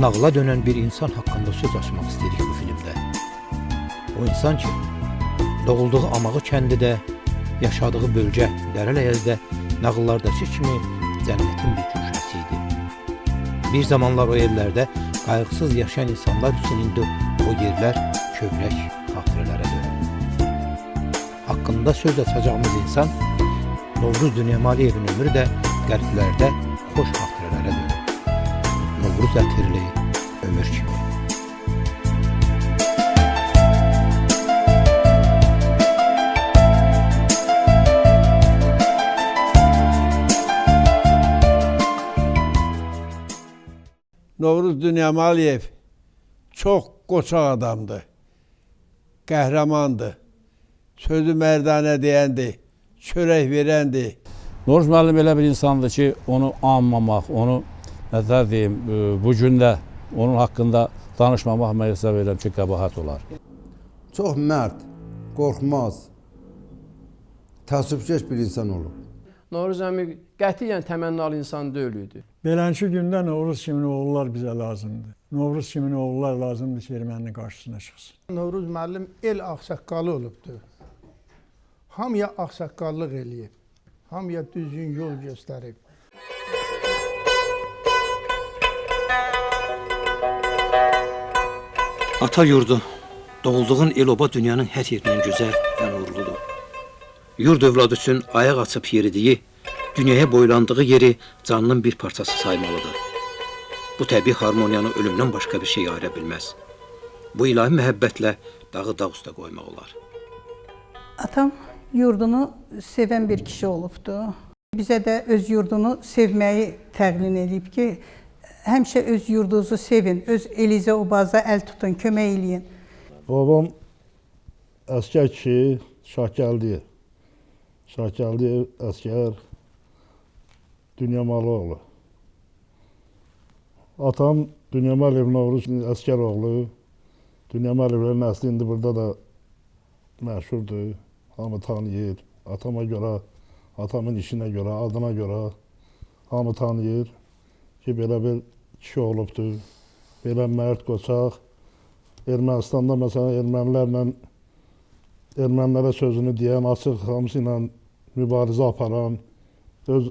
nağıla dönən bir insan haqqında söz açmaq istəyirik bu filmdə. O insan ki, doğulduğu Amağı kəndidə, yaşadığı bölgə Dərələyəzdə nağıllardakı kimi cənnətin bir köşəsi idi. Bir zamanlar o yerlərdə qayğısız yaşayan insanlar üçün indi o yerlər kövrək xatirələrə dönür. Haqqında söz açacağımız insan Novruz Dünyəmaliyevin ömrü də qəlblərdə xoş xatirələrə dönür. Novruz ətirli ömür kimi. Novruz Dünyəmaliyev çox qoçaq adamdır, qəhrəmandır, sözü mərdanə deyəndir, çörək verəndir. Novruz müəllim elə bir insandır ki, onu anmamaq, onu nəzər deyim, bu gündə onun haqqında danışmamaq mən hesab edirəm ki, qəbahət olar. Çox mərd, qorxmaz, təəssübkeş bir insan olub. Novruz əmi qətiyyən təmənnalı insan deyil idi. Beləncə gündə Novruz kimin oğullar bizə lazımdır. Novruz kimin oğullar lazımdır ki, erməninin qarşısına çıxsın. Novruz müəllim el ağsaqqalı olubdur. Hamıya ağsaqqallıq eləyib. Hamıya düzgün yol göstərib. Ata yurdu, doğulduğun el-oba dünyanın hər yerindən gözəl və nurludur. Yurd övladı üçün ayaq açıb yeridiyi, dünyaya boylandığı yeri canının bir parçası saymalıdır. Bu təbii harmoniyanı ölümdən başqa bir şey ayıra bilməz. Bu ilahi məhəbbətlə dağı dağ üstə qoymaq olar. Atam yurdunu sevən bir kişi olubdu. Bizə də öz yurdunu sevməyi təqlin edib ki, həmişə öz yurdunuzu sevin, öz elinizə, obaza əl tutun, kömək eləyin. Babam əskər kişi, Şahgəldiyev. Şahgəldiyev əskər, Dünyəmalıoğlu. Atam Dünyəməliyev Novruz əskər oğlu. Dünyəməliyevlərin əsli indi burada da məşhurdur, hamı tanıyır. Atama görə, atamın işinə görə, adına görə hamı tanıyır ki, belə bir kişi olubdur. Belə mərd, qoçaq. Ermənistanda məsələn ermənilərə sözünü deyən, açıq hamısı ilə mübarizə aparan, öz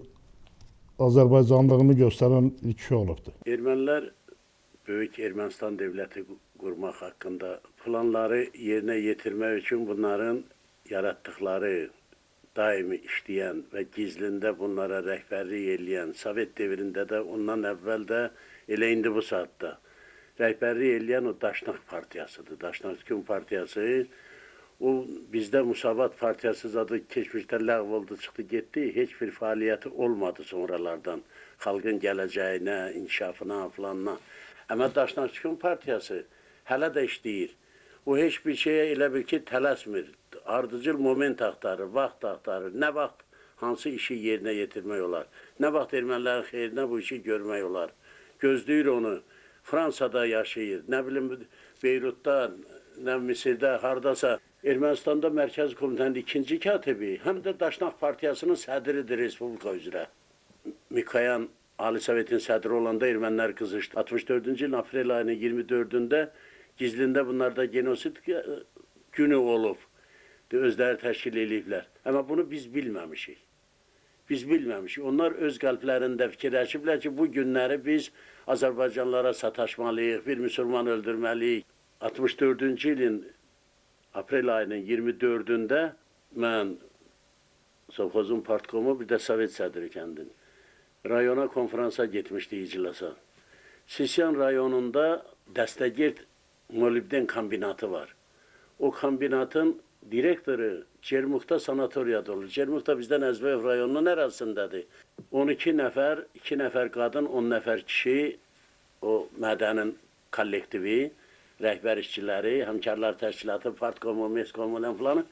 Azərbaycanlığını göstərən bir kişi olubdur. Ermənilər Böyük Ermənistan dövləti qurmaq haqqında planları yerinə yetirmək üçün bunların yaratdıqları, daimi işləyən və gizlində bunlara rəhbərlik eləyən, Sovet devrində də ondan əvvəl də elə indi bu saatda rəhbərlik eləyən o Daşnaq partiyasıdır. Daşnaq Gün partiyası, o bizdə Musavat partiyası adı keçmişdə ləğv oldu, çıxdı, getdi. Heç bir fəaliyyəti olmadı sonralardan. Xalqın gələcəyinə, inkişafına, falanına. Amma Daşnaq Gün partiyası hələ də işləyir. O heç bir şeyə elə bil ki, tələsmir. Ardıcıl moment axtarır, vaxt axtarır. Nə vaxt hansı işi yerinə yetirmək olar? Nə vaxt ermənilərin xeyrinə bu işi görmək olar? Gözləyir onu. Fransada yaşayır, nə bilim Beyrutda, nə Misirdə, hardasa. Ermənistanda Mərkəzi Komitənin ikinci katibi, həm də Daşnaq Partiyasının sədridir Respublika üzrə. Mikoyan Ali Sovetin sədri olanda ermənilər qızışdı. 64-cü ilin aprel ayının 24-də gizlində bunlarda genosid günü olub. Özləri təşkil ediblər. Amma bunu biz bilməmişik. Biz bilməmişik. Onlar öz qəlblərində fikirləşiblər ki, bu günləri biz Azərbaycanlara sataşmalıyıq, bir müsəlman öldürməliyik. 64-cü ilin aprel ayının 24-də mən Sovxozun partkomu, bir də Sovet sədri kəndin. Rayona konferansa getmişdi iclasa. Sisyan rayonunda dəstəgird molibden kombinatı var. O kombinatın direktoru Cermuxda sanatoriyada olur. Cermuxda bizdən Əzbəyev rayonunun ərazisindədir. 12 nəfər, 2 nəfər qadın, 10 nəfər kişi, o mədənin kollektivi, rəhbər işçiləri, həmkarlar təşkilatı, partkomu, meskomu falan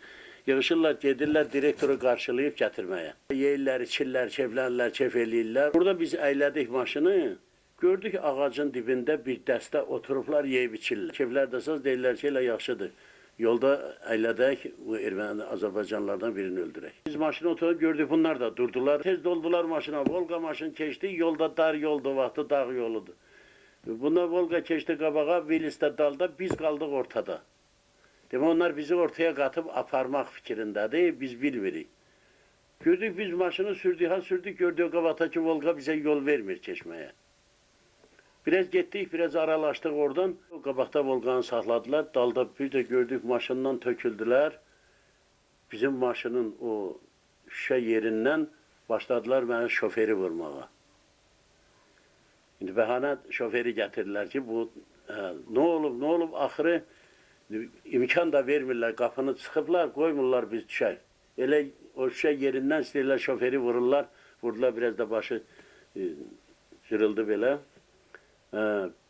yığışırlar, gedirlər direktoru qarşılayıb gətirməyə. Yeyirlər, içirlər, keflənirlər, kef eləyirlər. Burada biz əylədik maşını, gördük ağacın dibində bir dəstə oturublar, yeyib içirlər. Keflər də söz deyirlər ki, elə yaxşıdır. Yolda əylədək, bu erməni Azərbaycanlardan birini öldürək. Biz maşına oturub gördük, bunlar da durdular. Tez doldular maşına, Volga maşın keçdi, yolda dar yoldu, vaxtı dağ yoludur. Bunlar Volga keçdi qabağa, Vilis'te dalda, biz qaldıq ortada. Demək, onlar bizi ortaya qatıb aparmaq fikrindədir, biz bilmirik. Gördük, biz maşını sürdük, gördük qabataki Volga bizə yol vermir keçməyə. Biraz getdik, biraz aralaşdıq oradan. Qabaqda Volganı saxladılar, dalda bir də gördük maşından töküldülər. Bizim maşının o şüşə yerindən başladılar mənə şoförü vurmağa. İndi bəhanə şoförü gətirdilər ki, bu nə olub, axırı imkan da vermirlər, qapını çıxıblar, qoymurlar biz düşək. Elə o şüşə yerindən istəyirlər şoförü vururlar, vurdular, biraz da başı cırıldı belə.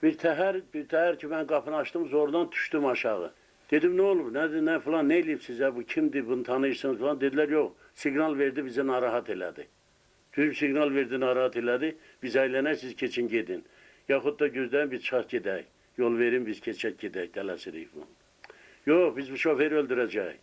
Bir təhər ki, mən qapını açdım, zordan düşdüm aşağı. Dedim, nə olub, nə falan, nə eləyib sizə, bu kimdir, bunu tanıyırsınız falan. Dedilər, yox, siqnal verdi, bizi narahat elədi. Düz siqnal verdi, narahat elədi, biz əylənək, siz keçin, gedin. Yaxud da gözləyin, biz çıxaq gedək, yol verin, biz keçək gedək, tələsirik falan. Yox, biz bu şoförü öldürəcəyik.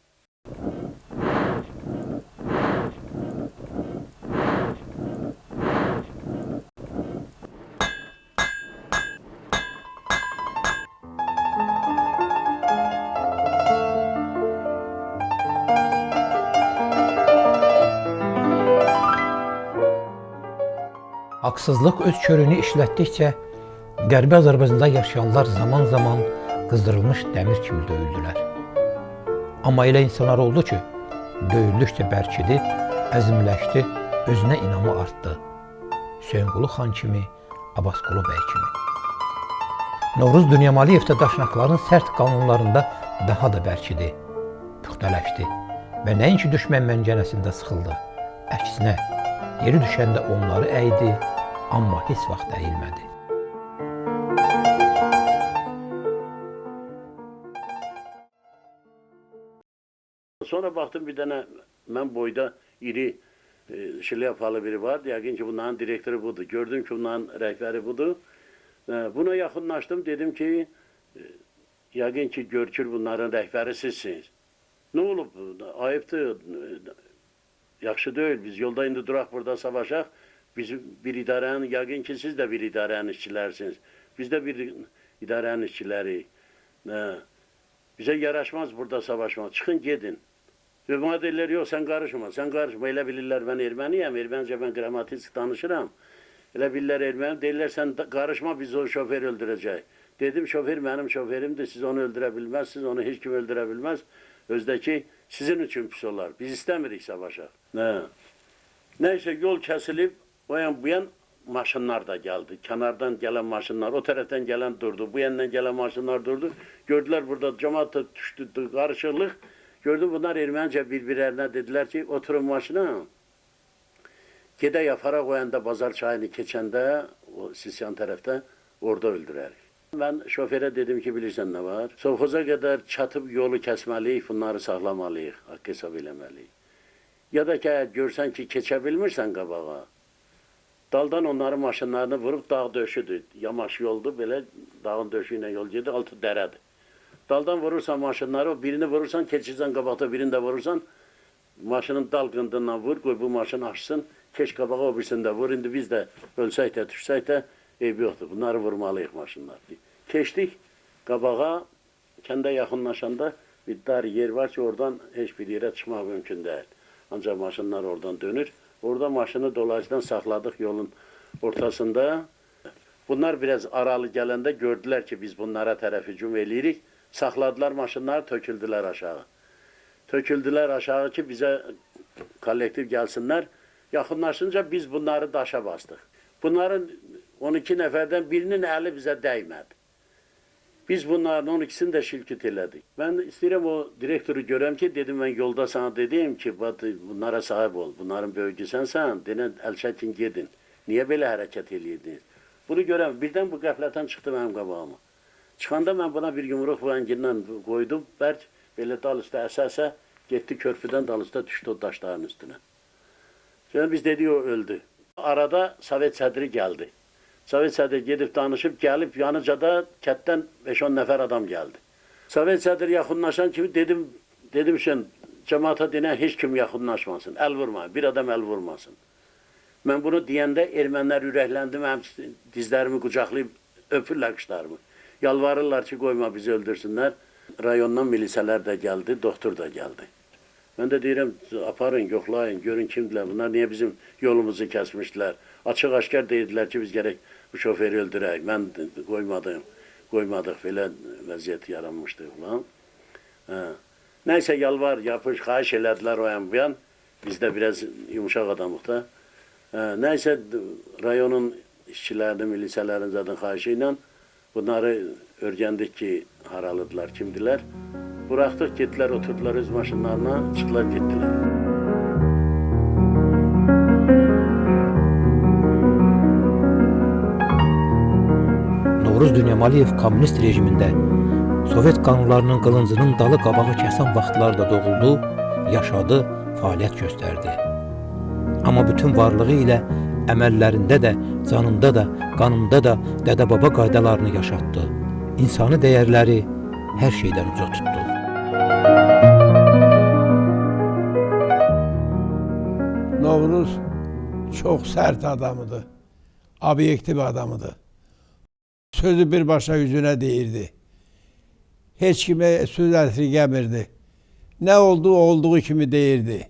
Haqsızlıq öz körünü işlətdikcə Qərbi Azərbaycanda yaşayanlar zaman-zaman qızdırılmış dəmir kimi döyüldülər. Amma elə insanlar oldu ki, döyüldükcə bərkidi, əzimləşdi, özünə inamı artdı. Hüseynqulu xan kimi, Abbasqulu bəy kimi. Novruz Dünyamaliyev də daşnaqların sərt qanunlarında daha da bərkidi, püxtələşdi və nəinki düşmən məncənəsində sıxıldı. Əksinə, yeri düşəndə onları əydi, amma heç vaxt əyilmədi. Sonra baxdım bir dənə, mən boyda iri şilyapalı biri vardı. Yəqin ki, bunların direktoru budur. Gördüm ki, bunların rəhbəri budur. Buna yaxınlaşdım, dedim ki, yəqin ki, görkür bunların rəhbəri sizsiniz. Nə olub? Ayıbdır, yaxşı deyil. Biz yolda indi duraq burada savaşaq. Biz bir idarənin, yəqin ki, siz də bir idarənin işçilərsiniz. Biz də bir idarənin işçiləri. Bizə yaraşmaz burada savaşmaq. Çıxın, gedin. Və buna deyirlər, yox, sən qarışma, sən qarışma. Elə bilirlər, mən erməniyəm, erməncə mən qrammatik danışıram. Elə bilirlər, erməni, deyirlər, sən qarışma, biz o şoförü öldürəcək. Dedim, şoför mənim şoförümdür, siz onu öldürə bilməzsiniz, onu heç kim öldürə bilməz. Özdəki sizin üçün pis olar, biz istəmirik savaşaq. Nəysə, yol kəsilib, o yan bu yan maşınlar da gəldi. Kənardan gələn maşınlar, o tərəfdən gələn durdu, bu yandan gələn maşınlar durdu. Gördülər, burada cəmaat da düşdü, qarışıqlıq. Gördüm, bunlar erməncə bir-birlərinə dedilər ki, oturun maşına. Gedək afara qoyanda bazar çayını keçəndə, o Sisyan tərəfdə, orada öldürərik. Mən şoförə dedim ki, bilirsən nə var? Sovxoza qədər çatıb yolu kəsməliyik, bunları saxlamalıyıq, haqq hesab eləməliyik. Ya da ki, görsən ki, keçə bilmirsən qabağa, daldan onların maşınlarını vurub dağ döşüdür. Yamaç yoldur, belə dağın döşü ilə yol gedir, altı dərədir. Daldan vurursan maşınları, birini vurursan, keçirsən qabaqda, birini də vurursan, maşının dal qındından vur, qoy bu maşını açsın, keç qabağa o birisini də vur. İndi biz də ölsək də, düşsək də, eybi yoxdur, bunları vurmalıyıq maşınlar. Keçdik qabağa, kəndə yaxınlaşanda bir dar yer var ki, oradan heç bir yerə çıxmaq mümkün deyil. Ancaq maşınlar oradan dönür. Orada maşını dolayıcıdan saxladıq yolun ortasında. Bunlar biraz aralı gələndə gördülər ki, biz bunlara tərəf hücum eləyirik. Saxladılar maşınları, töküldülər aşağı. Töküldülər aşağı ki, bizə kollektiv gəlsinlər. Yaxınlaşınca biz bunları daşa bastıq. Bunların 12 nəfərdən birinin əli bizə dəymədi. Biz bunların 12'sini də şilkit elədik. Mən istəyirəm o direktoru görəm ki, dedim mən yolda sana dedim ki, bunlara sahib ol, bunların böyücüsənsən, denən əl çəkin gedin. Niyə belə hərəkət eləyirdiniz? Bunu görəm, birdən bu qəflətən çıxdı mənim qabağıma. Çıxanda mən buna bir yumruq vəngindən qoydum, bərk belə dal üstə əsə-əsə, getdi körpüdən dal üstə düşdü o daşların üstünə. Sonra biz dedik o öldü. Arada Sovet sədri gəldi. Sovet sədri gedib danışıb, gəlib yanıcada kətdən 5-10 nəfər adam gəldi. Sovet sədri yaxınlaşan kimi dedim cəmaata denən heç kim yaxınlaşmasın, əl vurmayın, bir adam əl vurmasın. Mən bunu deyəndə ermənilər ürəkləndi, mənim dizlərimi qucaqlayıb öpürlər qışlarımı. Yalvarırlar ki, qoyma bizi öldürsünlər. Rayondan milisələr də gəldi, doktor da gəldi. Mən də deyirəm, aparın, yoxlayın, görün kimdirlər. Bunlar niyə bizim yolumuzu kəsmişdilər? Açıq-aşkar deyildilər ki, biz gərək bu şoförü öldürək. Mən qoymadıq, belə vəziyyət yaranmışdı falan. Nəysə, yalvar, yapış, xahiş elədilər o yan bu yan. Biz də biraz yumuşaq adamıq da. Nəysə, rayonun işçilərinin, milisələrin zaten xahişi ilə bunları öyrəndik ki, haralıdılar, kimdilər. Buraxdıq, getdilər, oturdular öz maşınlarına, çıxdılar, getdilər. Novruz Dünyamaliyev kommunist rejimində Sovet qanunlarının qılıncının dalı qabağı kəsən vaxtlarda doğuldu, yaşadı, fəaliyyət göstərdi. Amma bütün varlığı ilə əməllərində də, canında da, qanında da dədə-baba qaydalarını yaşatdı. İnsani dəyərləri hər şeydən uca tutdu. Novruz çox sərt adamıdır, obyektiv adamıdır. Sözü birbaşa yüzüne deyirdi. Heç kimə söz əsirgəmirdi. Nə olduğu, olduğu kimi deyirdi.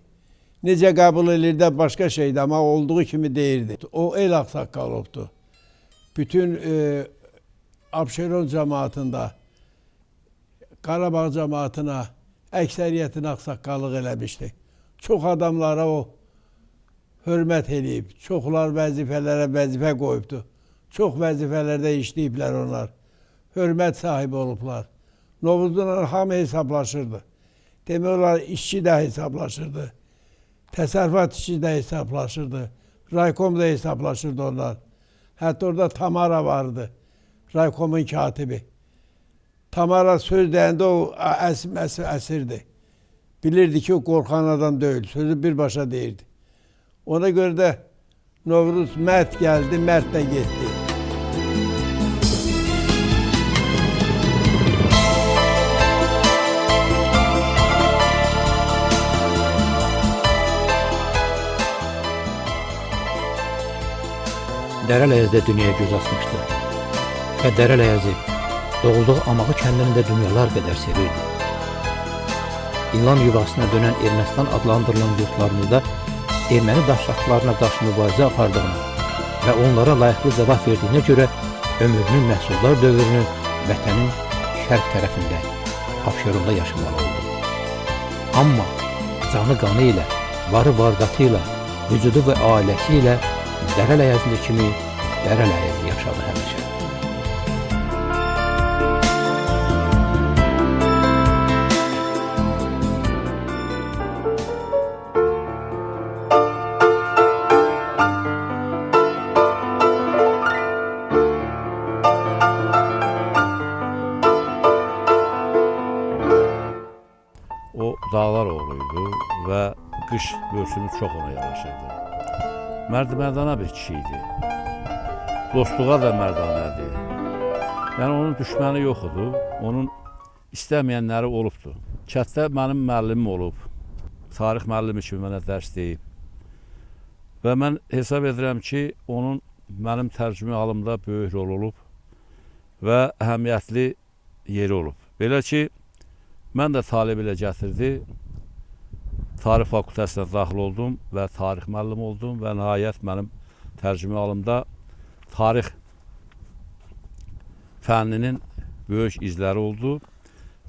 Necə qəbul edirdi başqa şeydi, amma olduğu kimi deyirdi. O el ağsaqqalı oldu. Bütün Abşeron cəmaatında, Qarabağ cəmaatına, əksəriyyətin ağsaqqallıq eləmişdi. Çox adamlara o hörmət eləyib, çoxlar vəzifələrə vəzifə qoyubdu. Çox vəzifələrdə işləyiblər onlar. Hörmət sahibi olublar. Novruzla hamı hesablaşırdı. Demək olar, işçi də hesablaşırdı. Təsərrüfat işçi də hesablaşırdı. Raykom da hesablaşırdı onlar. Hətta orada Tamara vardı. Raykomun katibi. Tamara söz deyəndə o əsirdi. Bilirdi ki, o qorxan adam deyil. Sözü birbaşa deyirdi. Ona görə də Novruz mərd gəldi, mərd də getdi. Dərələyəzdə dünyaya göz açmışdı. Və Dərələyəzi doğulduğu Amağı kəndini də dünyalar qədər sevirdi. İlan yuvasına dönən Ermənistan adlandırılan yurtlarımızda erməni daşraklarına qarşı mübarizə apardığını və onlara layiqli cavab verdiyinə görə ömrünün məhsullar dövrünü vətənin şərq tərəfində, Abşeronda yaşamalı oldu. Amma canı qanı ilə, varı varqatı ilə, vücudu və ailəsi ilə Dərələyəzində kimi Dərələyəzi yaşadı həmişə. O dağlar oğluydu və qış mövsümü çox ona yaraşırdı. Mərd-mərdana bir kişi idi. Dostluğa da mərdanədir. Yəni onun düşməni yox idi, onun istəməyənləri olubdu. Kətdə mənim müəllimim olub, tarix müəllimi kimi mənə dərs deyib. Və mən hesab edirəm ki, onun mənim tərcümə halımda böyük rol olub və əhəmiyyətli yeri olub. Belə ki, mən də talib ilə gətirdi. Tarix fakültəsinə daxil oldum və tarix müəllimi oldum və nəhayət mənim tərcümə halımda tarix fənninin böyük izləri oldu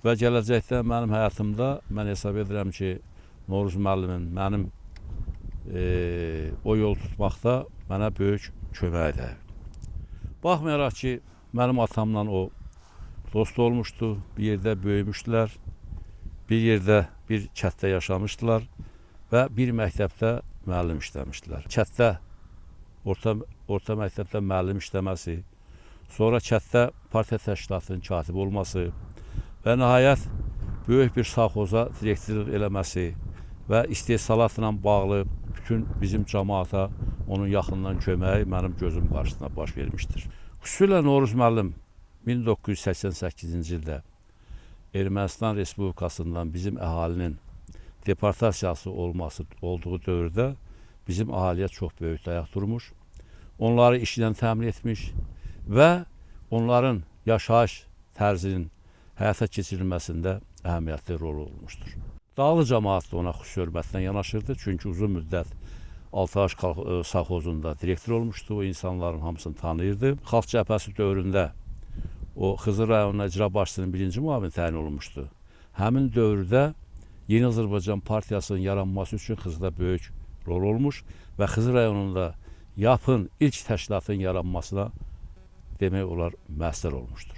və gələcəkdə mənim həyatımda mən hesab edirəm ki, Novruz müəllimin mənim o yol tutmaqda mənə böyük kömək edir. Baxmayaraq ki, mənim atamla o dost olmuşdu, bir yerdə böyümüşdülər, bir yerdə bir kətdə yaşamışdılar və bir məktəbdə müəllim işləmişdilər. Kətdə, orta məktəbdə müəllim işləməsi, sonra kətdə partiya təşkilatının katibi olması və nəhayət böyük bir savxoza direktorluq eləməsi və istehsalatla bağlı bütün bizim cəmaata onun yaxından köməyi mənim gözüm qarşısına baş vermişdir. Xüsusilə Novruz müəllim 1988-ci ildə Ermənistan Respublikasından bizim əhalinin deportasiyası olduğu dövrdə bizim əhaliyə çox böyük dayaq durmuş, onları işlə təmin etmiş və onların yaşayış tərzinin həyata keçirilməsində əhəmiyyətli rol olmuşdur. Dağlı cəmaət də ona xüsusi hörmətlə yanaşırdı. Çünki uzun müddət Altıaş savxozunda direktor olmuşdu. O insanların hamısını tanıyırdı. Xalq cəbhəsi dövründə o Xızı rayonuna icra başçısının birinci müavini təyin olunmuşdu. Həmin dövrdə Yeni Azərbaycan Partiyasının yaranması üçün Xızıda böyük rol olmuş və Xızı rayonunda yapın ilk təşkilatın yaranmasına demək olar məsul olmuşdur.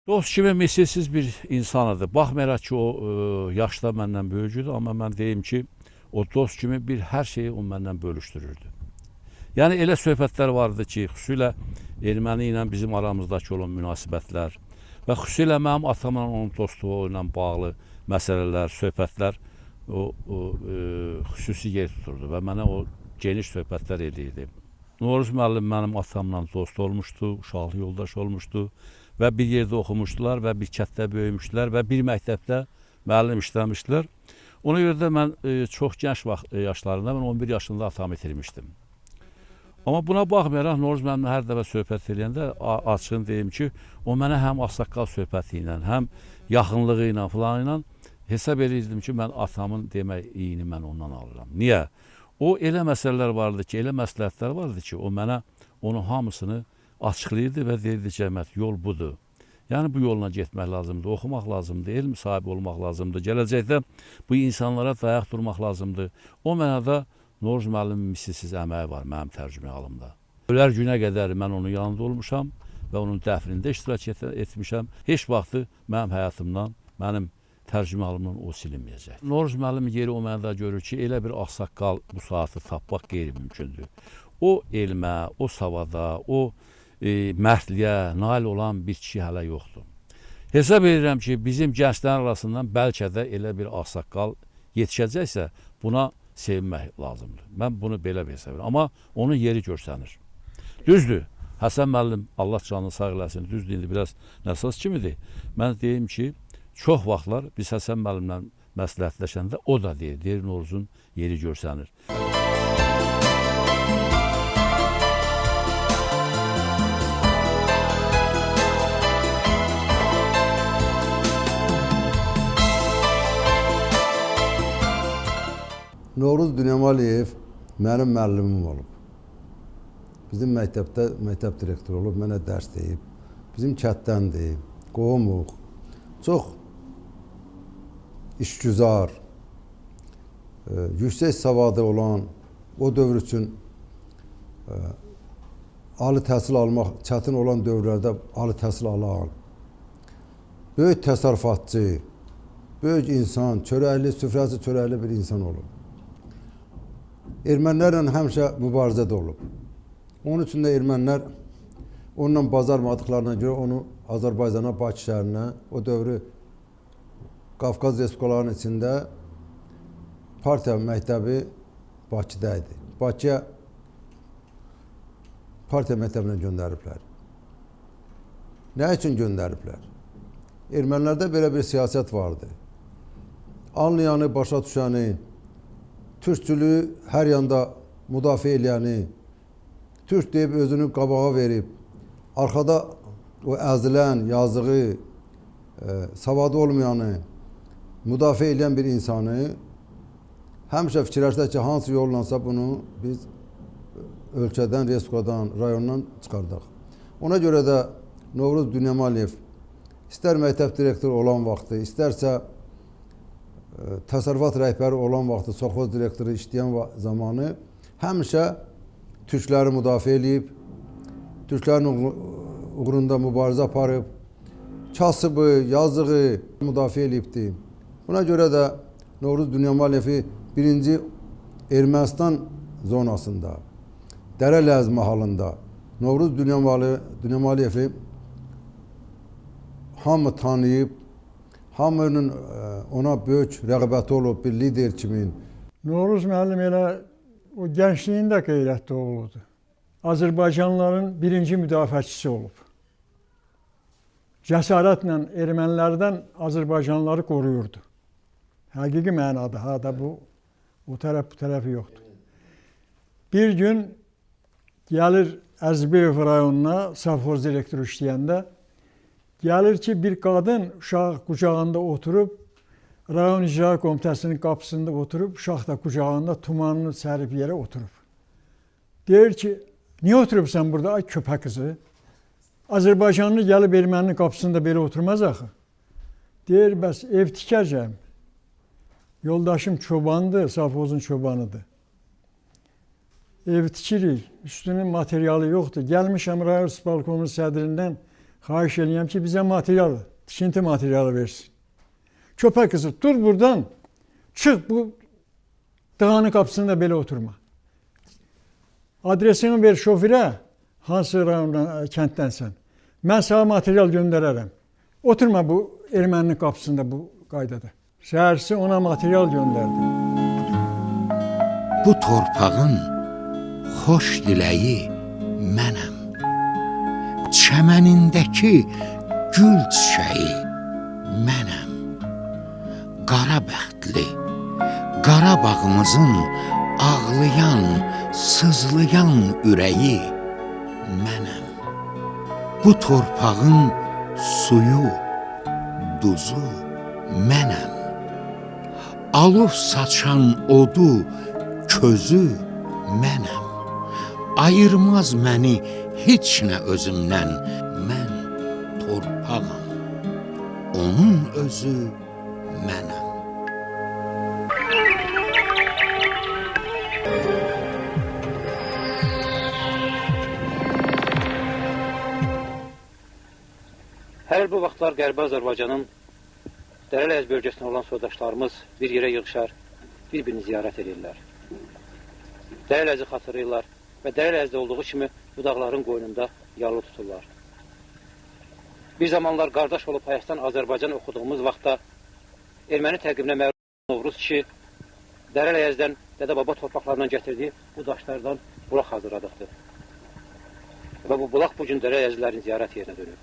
Dost kimi misilsiz bir insan idi. Baxmayaraq ki, o yaşda məndən böyük idi, amma mən deyim ki, o dost kimi bir hər şeyi o məndən bölüşdürürdü. Yəni elə söhbətlər vardı ki, xüsusilə erməni ilə bizim aramızdakı olan münasibətlər və xüsusilə mənim atamla onun dostluğu ilə bağlı məsələlər, söhbətlər xüsusi yer tuturdu və mənə o geniş söhbətlər edirdi. Novruz müəllim mənim atamla dost olmuşdu, uşaqlıq yoldaş olmuşdu və bir yerdə oxumuşdular və bir kətdə böyümüşdülər və bir məktəbdə müəllim işləmişdilər. Ona görə də mən çox gənc yaşlarında, mən 11 yaşında atamı itirmişdim. Amma buna baxmayaraq Novruz müəllimlə hər dəfə söhbət edəndə açığını deyim ki, o mənə həm ağsaqqal söhbəti ilə, həm yaxınlığı ilə falan ilə hesab edirdim ki, mən atamın demək iyini mən ondan alıram. Niyə? O elə məsələlər vardı ki, elə məsləhətlər vardı ki, o mənə onun hamısını açıqlayırdı və deyirdi ki, Əhməd, yol budur. Yəni bu yolla getmək lazımdır, oxumaq lazımdır, elm sahibi olmaq lazımdır, gələcəkdə bu insanlara dayaq durmaq lazımdır. O mənada Novruz müəllimin misilsiz əməyi var mənim tərcümə halımda. Ölər günə qədər mən onun yanında olmuşam və onun dəfnində iştirak etmişəm. Heç vaxtı mənim həyatımdan, mənim tərcümə halımdan o silinməyəcək. Novruz müəllimin yeri o mənada görür ki, elə bir ağsaqqal bu saatı tapmaq qeyri-mümkündür. O elmə, o savada, o mərdliyə nail olan bir kişi hələ yoxdur. Hesab edirəm ki, bizim gənclərin arasından bəlkə də elə bir ağsaqqal yetişəcəksə, buna sevinmək lazımdır. Mən bunu belə hesab edirəm. Amma onun yeri görsənir. Düzdür, Həsən müəllim, Allah canını sağ eləsin, düzdür, indi biraz nəsas kimidir. Mən deyim ki, çox vaxtlar biz Həsən müəllimlə məsləhətləşəndə o da deyir, Novruzun yeri görsənir. Novruz Dünyamaliyev mənim müəllimim olub. Bizim məktəbdə məktəb direktoru olub, mənə dərs deyib. Bizim kətdəndir, qohumuq. Çox işgüzar, yüksək savadı olan, o dövr üçün ali təhsil almaq çətin olan dövrlərdə ali təhsil alan, böyük təsərrüfatçı, böyük insan, çörəkli, süfrəsi çörəkli bir insan olub. Ermənilərlə həmişə mübarizədə olub. Onun üçün də ermənilər onunla bacarmadıqlarına görə onu Azərbaycana, Bakı şəhərinə, o dövrü Qafqaz Respublikalarının içində partiya məktəbi Bakıda idi. Bakıya partiya məktəbinə göndəriblər. Nə üçün göndəriblər? Ermənilərdə belə bir siyasət vardı. Anlayanı, başa düşəni, türkçülüyü hər yanda müdafiə eləyəni, türk deyib özünü qabağa verib, arxada o əzilən, yazığı, savadı olmayanı müdafiə eləyən bir insanı həmişə fikirləşsə ki, hansı yollansa bunu biz ölkədən, respublikadan, rayondan çıxardaq. Ona görə də Novruz Dünyamaliyev istər məktəb direktoru olan vaxtı, istərsə təsərrüfat rəhbəri olan vaxtı, sovxoz direktoru işləyən zamanı həmişə türkləri müdafiə edib, türklərin uğrunda mübarizə aparıb, kasıbı, yazığı müdafiə edibdi. Buna görə də Novruz Dünyamaliyevi birinci Ermənistan zonasında, Dərə-Ləz mahalında Novruz Dünyamaliyevi hamı tanıyıb, Hamının ona böyük rəğbəti olub bir lider kimi. Novruz müəllim elə o gəncliyində qeyrətli oğludur. Azərbaycanlıların birinci müdafiəçisi olub. Cəsarətlə ermənilərdən Azərbaycanlıları qoruyurdu. Həqiqi mənada, ha da bu tərəf bu tərəfi yoxdur. Bir gün gəlir Əzbəyev rayonuna savxoz direktoru işləyəndə, gəlir ki, bir qadın uşaq qucağında oturub, rayon icra komitəsinin qapısında oturub, uşaq da qucağında tumanını sərib yerə oturub. Deyir ki, niyə oturubsan burada, ay köpək qızı? Azərbaycanlı gəlib erməninin qapısında belə oturmaz axı. Deyir, bəs ev tikəcəm. Yoldaşım çobandır, savxozun çobanıdır. Ev tikirik, üstünün materialı yoxdur. Gəlmişəm rayon balkonunun sədrindən, xahiş eləyəm ki, bizə material, tikinti materialı versin. Köpək qızı, dur buradan, çıx bu dağının qapısında belə oturma. Adresini ver şofirə, hansı rayondan, kənddənsən. Mən sana material göndərərəm. Oturma bu erməninin qapısında bu qaydada. Səhərsi ona material göndərdi. Bu torpağın xoş diləyi mənəm. Çəmənindəki gül çiçəyi mənəm. Qara bəxtli, Qarabağımızın ağlayan, sızlayan ürəyi mənəm. Bu torpağın suyu, duzu mənəm. Alov saçan odu, közü mənəm. Ayırmaz məni heç nə özümdən. Mən torpağam, onun özü mənəm. Hər il bu vaxtlar Qərbi Azərbaycanın Dərələyəz bölgəsində olan soydaşlarımız bir yerə yığışar, bir-birini ziyarət edirlər. Dərələyəzi xatırlayırlar və Dərələyəzdə olduğu kimi bu dağların qoynunda yalı tuturlar. Bir zamanlar qardaş olub Hayastan Azərbaycan oxuduğumuz vaxtda erməni təqibinə məruz Novruz kişi Dərələyəzdən dədə-baba torpaqlarından gətirdiyi bu daşlardan bulaq hazırladıqdır. Və bu bulaq bugün Dərələyəzlilərin ziyarət yerinə dönür.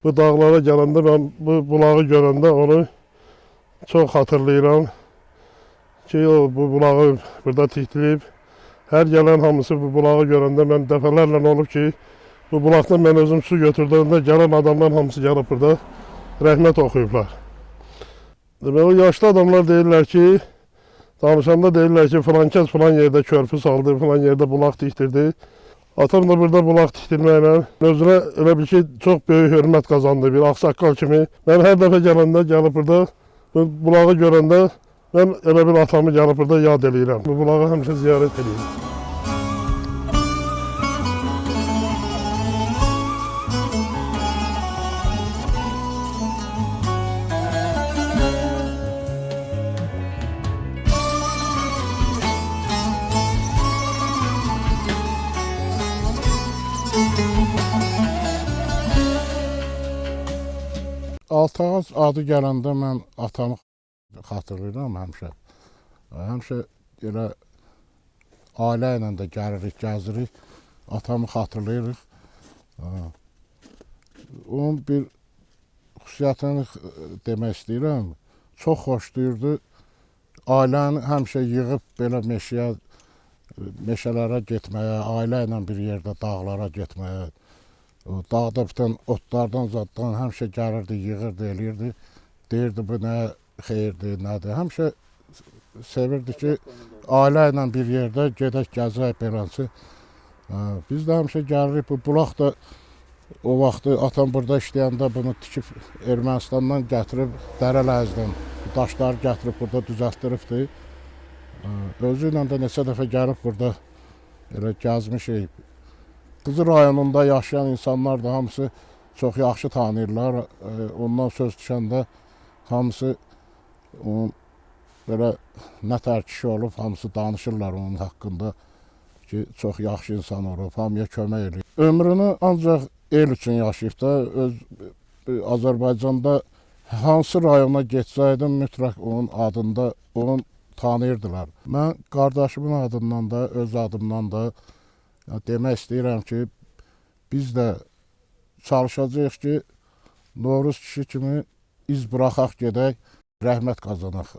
Bu dağlara gələndə mən bu bulağı görəndə onu çox xatırlayıram ki, o bu bulağı burada tikdirib. Hər gələn hamısı bu bulağı görəndə mən dəfələrlə olub ki, bu bulaqdan mən özüm su götürdüyümdə gələn adamlar hamısı gəlib burada rəhmət oxuyublar. Demək, o yaşlı adamlar deyirlər ki, danışanda deyirlər ki, filan kəs filan yerdə körpü saldı, filan yerdə bulaq tikdirdi. Atam da burada bulaq tikdirməklə özünə elə bil ki, çox böyük hörmət qazandı bir ağsaqqal kimi. Mən hər dəfə gələndə, gəlib burada bu bulağı görəndə mən elə bil atamı gəlib burada yad eləyirəm. Bu bulağı həmişə ziyarət eləyirəm. Altağac adı gələndə mən atamı xatırlayıram həmişə. Həmişə elə ailə ilə də gəlirik, gəzirik, atamı xatırlayırıq. onun bir xüsusiyyətini demək istəyirəm. Çox xoşlayırdı. Ailəni həmişə yığıb belə meşələrə getməyə, ailə ilə bir yerdə dağlara getməyə, dağda bitən otlardan, zaddan həmişə gəlirdi, yığırdı, eləyirdi. Deyirdi, bu nə xeyirdir, nədir. Həmişə sevirdi ki, ailə ilə bir yerdə gedək, gəzək beləncə. Biz də həmişə gəlirik, bu bulaq da o vaxtı atam burada işləyəndə bunu tikib Ermənistandan gətirib, Dərələrdən daşları gətirib burada düzəltdiribdi. Özü ilə də neçə dəfə gəlib burada elə gəzmişik. Qızı rayonunda yaşayan insanlar da hamısı çox yaxşı tanıyırlar. Ondan söz düşəndə hamısı onun belə nətər kişi olub, hamısı danışırlar onun haqqında ki, çox yaxşı insan olub, hamıya kömək edir. Ömrünü ancaq el üçün yaşayıb da, öz Azərbaycanda hansı rayona getsəydim, mütləq onun adında onu tanıyırdılar. Mən qardaşımın adından da, öz adımdan da demək istəyirəm ki, biz də çalışacağıq ki, Novruz kişi kimi iz buraxaq gedək, rəhmət qazanaq.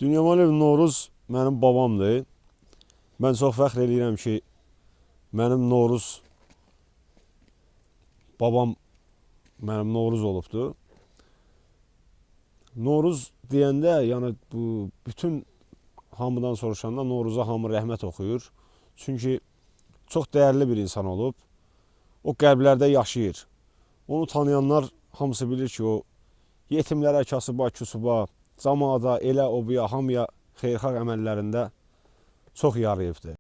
Dünyamaliyev Novruz mənim babamdır. Mən çox fəxr edirəm ki, mənim Novruz, babam mənim Novruz olubdur. Novruz deyəndə, yəni bu bütün hamıdan soruşanda Novruza hamı rəhmət oxuyur. Çünki çox dəyərli bir insan olub. O qəlblərdə yaşayır. Onu tanıyanlar hamısı bilir ki, o yetimlərə, kasıba, küsuba, camaata, elə o buya, hamıya xeyirxah əməllərində çox yarayıbdır.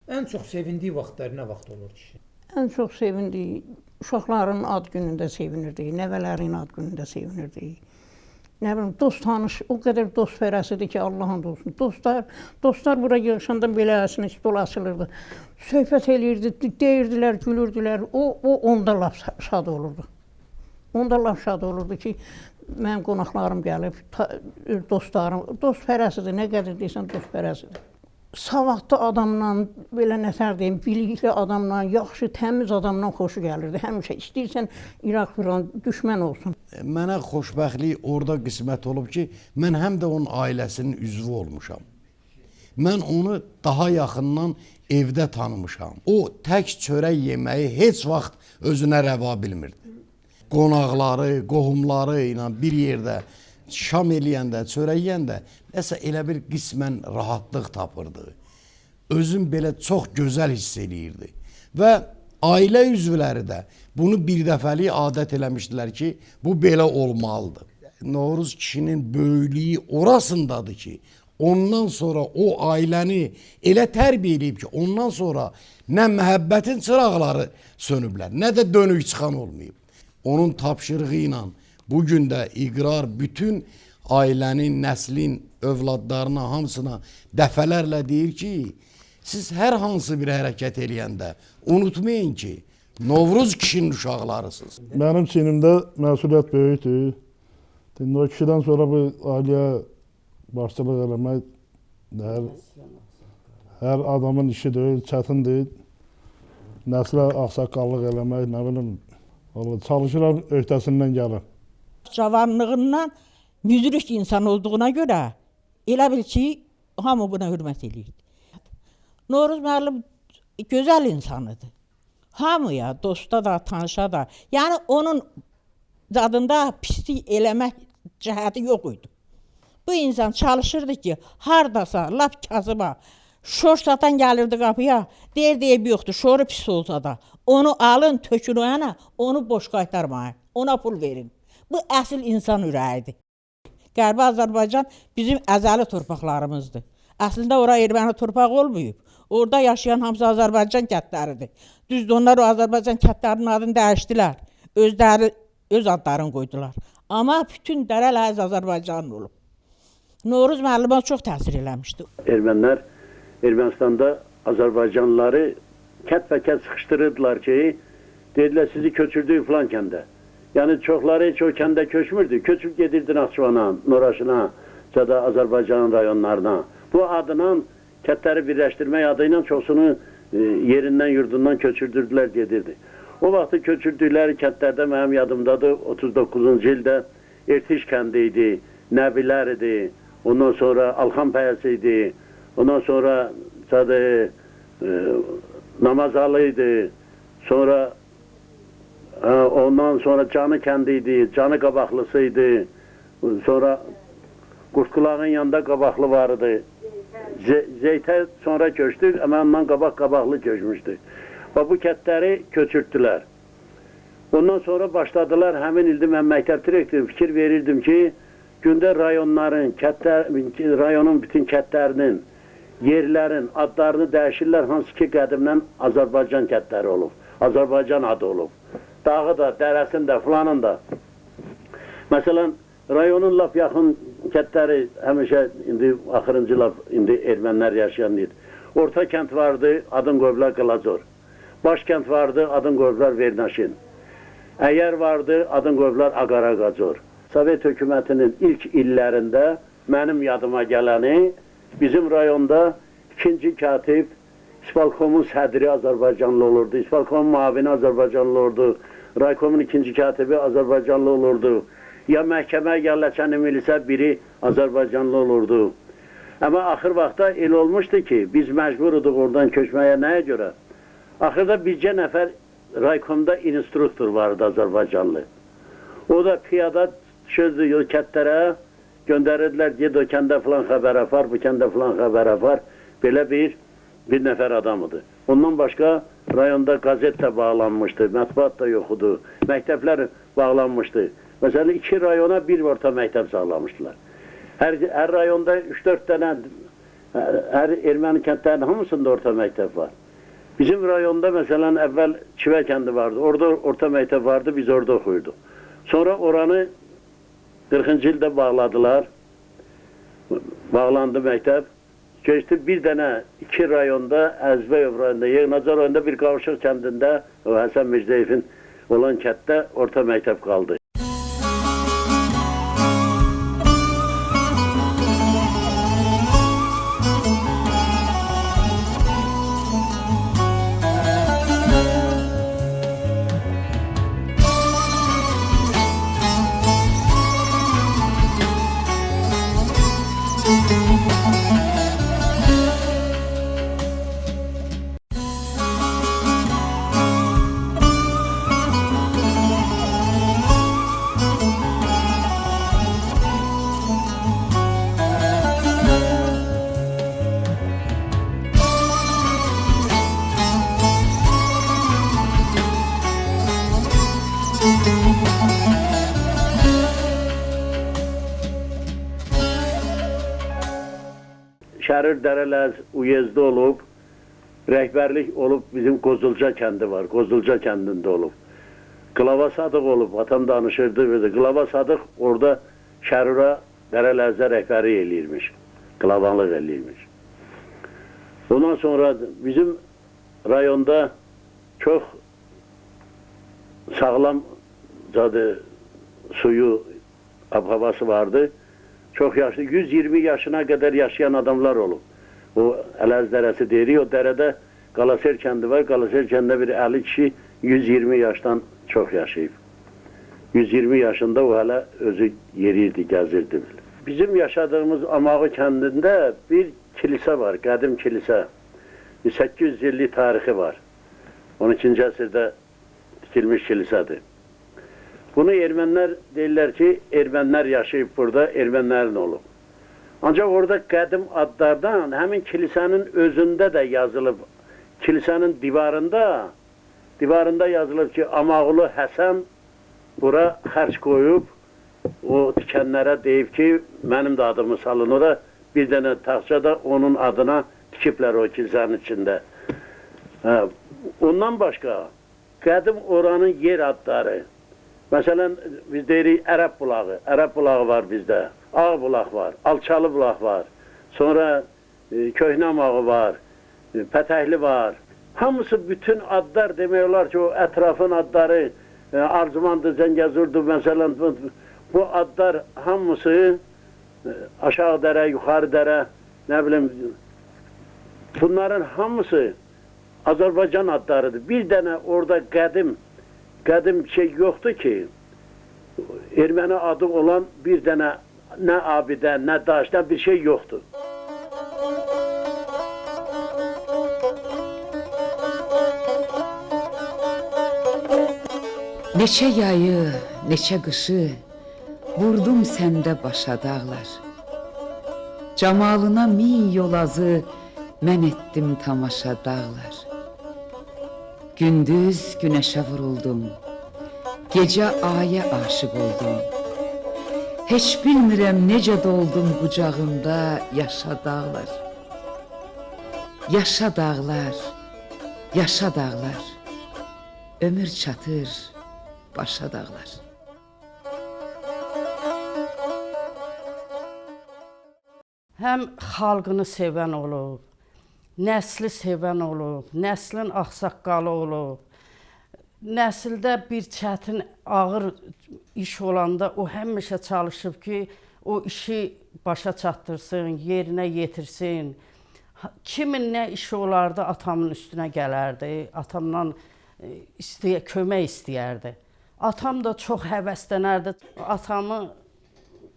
Ən çox sevindiyi vaxtlar nə vaxt olur kişi? Ən çox sevindiyi, uşaqların ad günündə sevinirdi, nəvələrin ad günündə sevinirdi. Nə bilim, dost tanış, o qədər dost fərəsidir ki, Allahın olsun. Dostlar bura yığışanda beləsini stol açılırdı. Söhbət eləyirdi, deyirdilər, gülürdülər. O onda laf şad olurdu. Onda laf şad olurdu ki, mənim qonaqlarım gəlib, dostlarım, dost fərəsidir, nə qədər deyirsən dost fərəsidir. Savadlı adamla, belə nətər deyim, bilikli adamla, yaxşı, təmiz adamla xoşu gəlirdi. Həmişə istəyirsən İraq-İran düşmən olsun. Mənə xoşbəxtlik orada qismət olub ki, mən həm də onun ailəsinin üzvü olmuşam. Mən onu daha yaxından evdə tanımışam. O tək çörək yeməyi heç vaxt özünə rəva bilmirdi. Qonaqları, qohumları ilə bir yerdə şam eləyəndə, çörək yeyəndə nəsə elə bir qismən rahatlıq tapırdı. Özün belə çox gözəl hiss eləyirdi. Və ailə üzvləri də bunu bir dəfəlik adət eləmişdilər ki, bu belə olmalıdır. Novruz kişinin böyüklüyü orasındadır ki, ondan sonra o ailəni elə tərbiyə edib ki, ondan sonra nə məhəbbətin çıraqları sönüblər, nə də dönük çıxan olmayıb. onun tapşırığı ilə bu gün də iqrar bütün ailənin, nəslin, övladlarına, hamısına dəfələrlə deyir ki, siz hər hansı bir hərəkət eləyəndə unutmayın ki, Novruz kişinin uşaqlarısınız. Mənim sinimdə məsuliyyət böyükdür. O kişidən sonra bu ailəyə başçılıq eləmək hər adamın işi deyil, çətindir. Nəslə ağsaqqallıq eləmək, nə bilim, çalışıram öhdəsindən gəlir. Cavanlığından müdrik insan olduğuna görə elə bil ki, hamı buna hörmət edir. Novruz müəllim gözəl insanıdır. Hamıya, dosta da, tanışa da. Yəni onun zadında pislik eləmək cəhəti yox idi. Bu insan çalışırdı ki, hardasa, lap kasıba, şor satan gəlirdi qapıya, deyir yoxdur, şoru pis olsa da, onu alın, tökün o yana, onu boş qaytarmayın, ona pul verin. Bu əsl insan ürəyidir. Qərbi Azərbaycan bizim əzəli torpaqlarımızdır. Əslində ora erməni torpaq olmayıb. Orada yaşayan hamısı Azərbaycan kəndləridir. Düzdür, onlar o Azərbaycan kəndlərinin adını dəyişdilər. Özləri öz adlarını qoydular. Amma bütün dərəl əziz Azərbaycanlı olub. Novruz müəllimə çox təsir eləmişdi. Ermənilər Ermənistanda Azərbaycanlıları kət sıxışdırırdılar ki, dedilər sizi köçürdük filan kəndə. Yəni çoxları heç o kəndə köçmürdü. Köçüb gedirdi Naxçıvana, Noraşına, ya da Azərbaycanın rayonlarına. Bu adına kətləri birləşdirmək adı ilə çoxsunu yerindən, yurdundan köçürdürdülər gedirdi. O vaxtı köçürdükləri kəndlərdə mənim yadımdadır, 39-cu ildə Ertiş kəndi idi, Nəbilər idi, ondan sonra Alxan Pəyəsi idi, ondan sonra Namazalı idi, sonra ondan sonra Canı kəndi idi, Canı Qabaqlısı idi, sonra Qurtqulağın yanında Qabaqlı vardı. Zeytə sonra köçdük, amma ondan qabaqlı köçmüşdü. Bu kətləri köçürtdülər. Ondan sonra başladılar, həmin ildə mən məktəb direktoru fikir verirdim ki, gündə rayonların, rayonun bütün kətlərinin, yerlərin adlarını dəyişirlər, hansı ki qədimdən Azərbaycan kətləri olub, Azərbaycan adı olub. Dağı da, dərəsində, filanın da. Məsələn, rayonun lap yaxın kətləri həmişə indi axırıncı lap indi ermənilər yaşayan idi. Orta kənd vardı, adın qoyublar Qılacor. Baş kənd vardı, adın qoyublar Vernaşin. Əyər vardı, adın qoyublar Aqaraqacor. Sovet hökumətinin ilk illərində mənim yadıma gələni bizim rayonda ikinci katib İspalkomun sədri Azərbaycanlı olurdu, İspalkomun mavini Azərbaycanlı olurdu, Raykomun ikinci katibi Azərbaycanlı olurdu. Ya məhkəməyə gələcəni milisə biri Azərbaycanlı olurdu. Amma axır vaxtda elə olmuşdu ki, biz məcburuduq oradan köçməyə nəyə görə? Axırda bircə nəfər Raykomda instruktor vardı Azərbaycanlı. O da piyada düşürdü kətlərə, göndərirdilər, ged o kəndə filan xəbərə var, bu kəndə filan xəbərə var. Belə bir nəfər adamıdır. Ondan başqa rayonda qazet də bağlanmışdı, mətbuat da yox idi, məktəblər bağlanmışdı. Məsələn, 2 rayona bir orta məktəb sağlamışdılar. Hər rayonda 3-4 dənə, hər erməni kəndlərinin hamısında orta məktəb var. Bizim rayonda məsələn, əvvəl Çivə kəndi vardı, orada orta məktəb vardı, biz orada oxuyurduq. Sonra oranı 40-cı ildə bağladılar, bağlandı məktəb. Keçdi bir dənə 2 rayonda, Əzbəyev rayonunda, Yığnacar rayonunda bir Qavuşaq kəndində, o Həsən Mirzəyevin olan kənddə orta məktəb qaldı. Şərir Dərələz uyezdə olub, rəhbərlik olub, bizim Qozulca kəndi var, Qozulca kəndində olub. Qılava Sadıq olub, atam danışırdı, dedi. Qılava Sadıq orada Şərura Qərələrzə rəhbəri eləyirmiş, qılavanlıq eləyirmiş. Ondan sonra bizim rayonda çox sağlam suyu, ab-havası vardı. Çox yaşlı, 120 yaşına qədər yaşayan adamlar olub. O Ələz dərəsi deyirik, o dərədə Qalaser kəndi var. Qalaser kəndində bir 50 kişi 120 yaşdan çox yaşayıb. 120 yaşında o hələ özü yeriydi, gəzirdi. Bizim yaşadığımız Amağı kəndində bir kilisə var, qədim kilisə. 800 illik tarixi var. 12-ci əsrdə tikilmiş kilisədir. Bunu ermənilər deyirlər ki, ermənilər yaşayıb burada, ermənilərin olub. Ancaq orada qədim adlardan həmin kilisənin özündə də yazılıb. Kilisənin divarında yazılıb ki, Amağlı Həsən bura xərc qoyub, o tikənlərə deyib ki, mənim də adımı salın. O da bir dənə taxça da onun adına tikiblər o kilisənin içində. Ondan başqa, qədim oranın yer adları, məsələn, biz deyirik Ərəb bulağı. Ərəb bulağı var bizdə. Ağ bulaq var, Alçalı bulaq var. Sonra Köhnə Amağı var, Pətəhli var. Hamısı bütün adlar demək olar ki, o ətrafın adları, Arzumandır, Zəngəzurdur, məsələn, bu adlar hamısı aşağı dərə, yuxarı dərə, nə bilim, bunların hamısı Azərbaycan adlarıdır. Bir dənə orada qədim şey yoxdur ki, erməni adı olan bir dənə nə abidə, nə daş, nə bir şey yoxdur. Neçə yayı, neçə qışı vurdum səndə başa dağlar. Camalına min yolazı mən etdim tamaşa dağlar. Gündüz günəşə vuruldum, gecə aya aşık oldum. Heç bilmirəm necə doldum qucağımda yaşa dağlar. Yaşa dağlar, yaşa dağlar, ömür çatır başa dağlar. Həm xalqını sevən olub, nəsli sevən olub, nəslin ağsaqqalı olub. Nəsildə bir çətin, ağır iş olanda o həmişə çalışıb ki, o işi başa çatdırsın, yerinə yetirsin. Kimin nə işi olardı, atamın üstünə gələrdi, atamdan kömək istəyərdi. Atam da çox həvəslənərdi. Atamı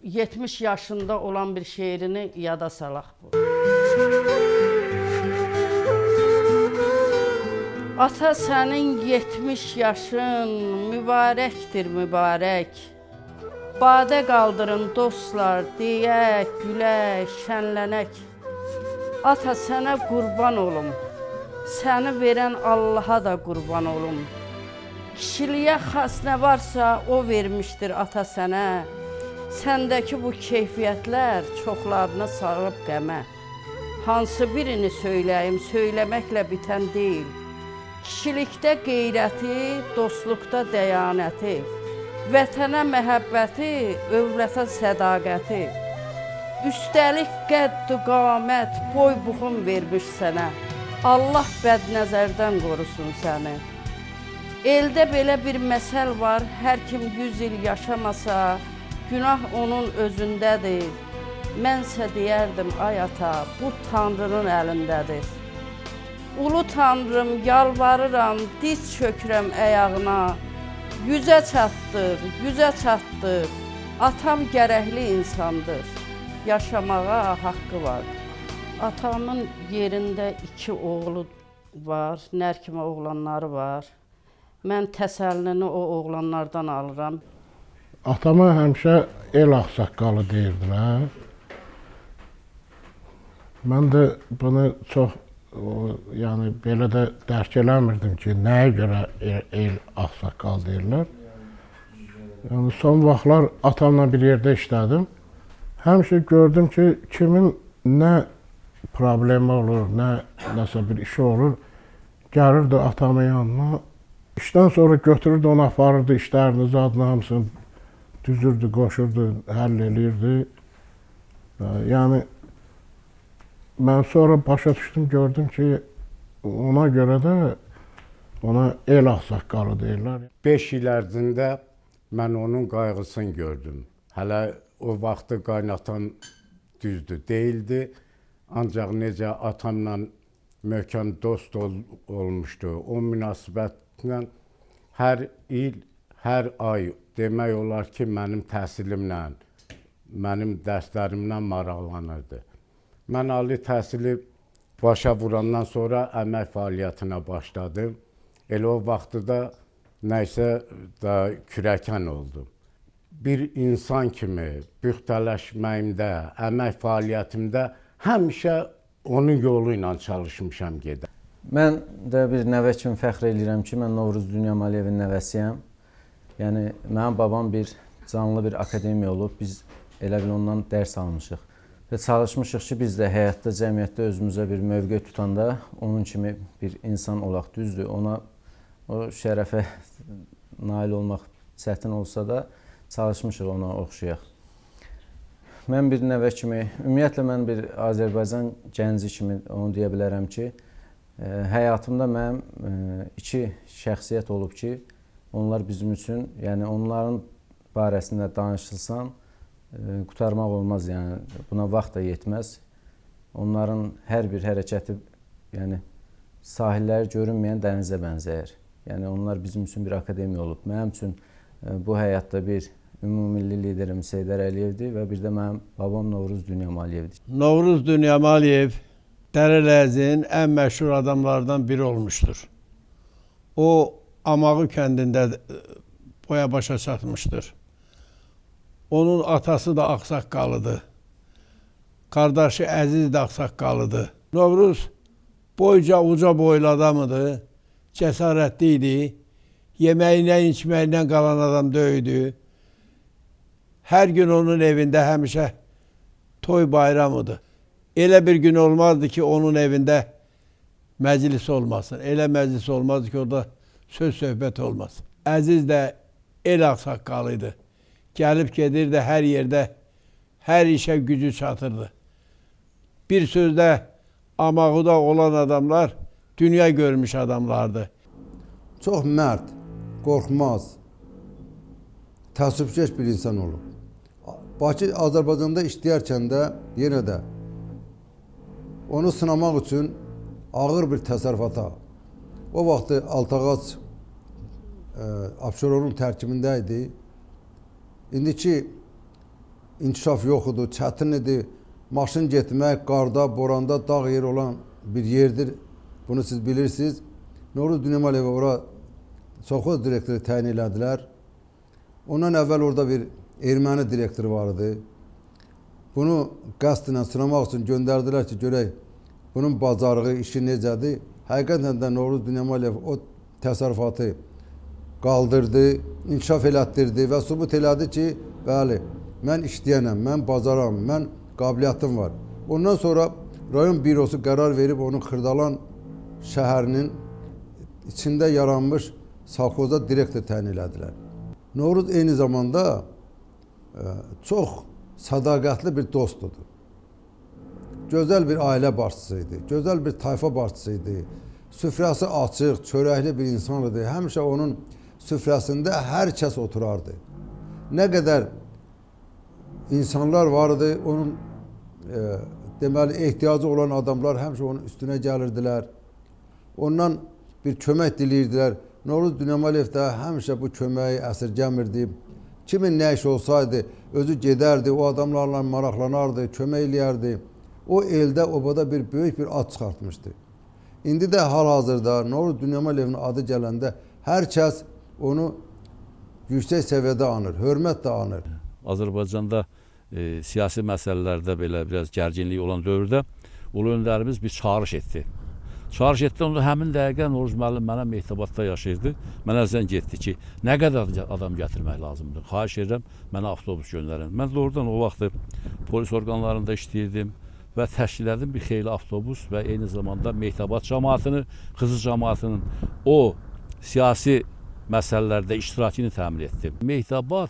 70 yaşında olan bir şeirini yada salaq bu. Ata sənin 70 yaşın mübarəkdir mübarək. Badə qaldırın dostlar, deyək, gülək, şənlənək. Ata sənə qurban olum, səni verən Allaha da qurban olum. Kişiliyə xas nə varsa o vermişdir ata sənə. Səndəki bu keyfiyyətlər çoxlarını sarıb qəmə. Hansı birini söyləyim, söyləməklə bitən deyil. Kişilikdə qeyrəti, dostluqda dəyanəti, vətənə məhəbbəti, övlətə sədaqəti. Üstəlik qəddu qamət, boy buxum vermiş sənə. Allah bədnəzərdən qorusun səni. Eldə belə bir məsəl var, hər kim 100 il yaşamasa, günah onun özündədir. Mənsə deyərdim, ay ata, bu Tanrının əlindədir. Ulu Tanrım, yalvarıram, diz çökürəm əyağına. Yüzə çatdır, yüzə çatdır. Atam gərəkli insandır. Yaşamağa haqqı var. Atamın yerində 2 oğlu var, nər kimi oğlanları var. Mən təsəllini o oğlanlardan alıram. Atama həmişə el ağsaqqalı deyirdilər. Mən də bunu çox, yəni belə də dərk eləmirdim ki, nəyə görə el ağsaqqal deyirlər. Yəni son vaxtlar atamla bir yerdə işlədim. Həmişə gördüm ki, kimin nə problemi olur, nəsə bir işi olur, gəlirdi atamın yanına, İşdən sonra götürürdü, onu aparırdı, işlərini, zadını hamısını düzürdü, qoşurdu, həll eləyirdi. Yəni, mən sonra başa düşdüm, gördüm ki, ona görə də ona el ağsaqqalı deyirlər. 5 il ərzində mən onun qayğısını gördüm. Hələ o vaxtı qaynatan düzdür, deyildi. Ancaq necə atamla möhkəm dost olmuşdu. O münasibətlə hər il, hər ay demək olar ki, mənim təhsilimlə, mənim dərslərimlə maraqlanırdı. Mən ali təhsili başa vurandan sonra əmək fəaliyyətinə başladım. Elə o vaxtı da nəysə da kürəkən oldum. Bir insan kimi büxtələşməyimdə, əmək fəaliyyətimdə həmişə onun yolu ilə çalışmışam gedə. Mən də bir nəvə kimi fəxr edirəm ki, mən Novruz Dünyam Aliyevin nəvəsiyəm. Yəni, mənim babam bir canlı bir akademiya olub, biz elə bil ondan dərs almışıq. Və çalışmışıq ki, biz də həyatda, cəmiyyətdə özümüzə bir mövqe tutanda onun kimi bir insan olaq, düzdür. Ona o şərəfə nail olmaq çətin olsa da çalışmışıq ona oxşayaq. Mən bir nəvə kimi, ümumiyyətlə mən bir Azərbaycan gənci kimi onu deyə bilərəm ki, həyatımda mənim 2 şəxsiyyət olub ki, onlar bizim üçün, yəni onların barəsində danışılsam, qutarmaq olmaz, yəni buna vaxt da yetməz. Onların hər bir hərəkəti, yəni sahilləri görünməyən dənizə bənzəyir. Yəni onlar bizim üçün bir akademiya olub. Mənim üçün bu həyatda bir ümumilli liderim Seydər Əliyevdir və bir də mənim babam Novruz Dünyam Aliyevdir. Novruz Dünyam Aliyev Dərələyəzin ən məşhur adamlardan biri olmuşdur. O, Amağı kəndində boya başa çatmışdır. Onun atası da ağsaqqalıdır. Qardaşı Əziz də ağsaqqalıdır. Novruz boyca uca boylu adamıdır. Cəsarətli idi. Yeməyindən, içməyindən qalan adam döyüdü. Hər gün onun evində həmişə toy bayramıdır. Elə bir gün olmazdı ki, onun evində məclis olmasın. Elə məclis olmazdı ki, orada söz-söhbət olmaz. Əziz də el ağsaqqalıydı. Gəlib gedirdi hər yerdə, hər işə gücü çatırdı. Bir sözdə Amağıda olan adamlar dünya görmüş adamlardı. Çox mərd, qorxmaz, təəssübkeş bir insan olub. Bakı, Azərbaycanda işləyərkən də yenə də onu sınamaq üçün ağır bir təsərrüfata, o vaxtı Altağac Abşeronun tərkibində idi. İndiki inkişaf yox idi, çətin idi. Maşın getmək, qarda, boranda, dağ yeri olan bir yerdir. Bunu siz bilirsiniz. Novruz Dünyam Aliyevə ora sovxoz direktoru təyin elədilər. Ondan əvvəl orada bir erməni direktoru var idi. Bunu qəsdlə sınamaq üçün göndərdilər ki, görək bunun bacarığı, işi necədir. Həqiqətən də Novruz Dünyam Aliyev o təsərrüfatı qaldırdı, inkişaf elətdirdi və sübut elədi ki, bəli, mən işləyənəm, mən bacaram, mən qabiliyyətim var. Ondan sonra rayon bürosu qərar verib onun Xırdalan şəhərinin içində yaranmış sovxoza direktor təyin elədilər. Novruz eyni zamanda çox sədaqətli bir dostudur. Gözəl bir ailə başçısıydı, gözəl bir tayfa başçısıydı. Süfrəsi açıq, çörəkli bir insan idi. Həmişə onun süfrəsində hər kəs oturardı. Nə qədər insanlar vardı, onun deməli ehtiyacı olan adamlar həmişə onun üstünə gəlirdilər. Ondan bir kömək diləyirdilər. Novruz Dünyam Aliyev də həmişə bu köməyi əsirgəmirdi. Kimin nə iş olsaydı, özü gedərdi, o adamlarla maraqlanardı, kömək eləyərdi. O eldə, obada bir böyük bir ad çıxartmışdı. İndi də hal-hazırda Novruz Dünyam Aliyevin adı gələndə hər kəs onu yüksək səviyyədə anır, hörmətlə anır. Azərbaycanda siyasi məsələlərdə belə biraz gərginlik olan dövrdə ulu öndərimiz bir çağırış etdi. Çağırış etdi, onda həmin dəqiqə Novruz müəllim mənə Mehtabatda yaşayırdı. Mənə zəng etdi ki, nə qədər adam gətirmək lazımdır. Xahiş edirəm, mənə avtobus göndərin. Mən doğrudan o vaxtı polis orqanlarında işləyirdim və təşkil edim bir xeyli avtobus və eyni zamanda Mehtabat cəmaatını, Xızı cəmaatının o siyasi məsələlərdə iştirakını təmin etdim. Mehdabad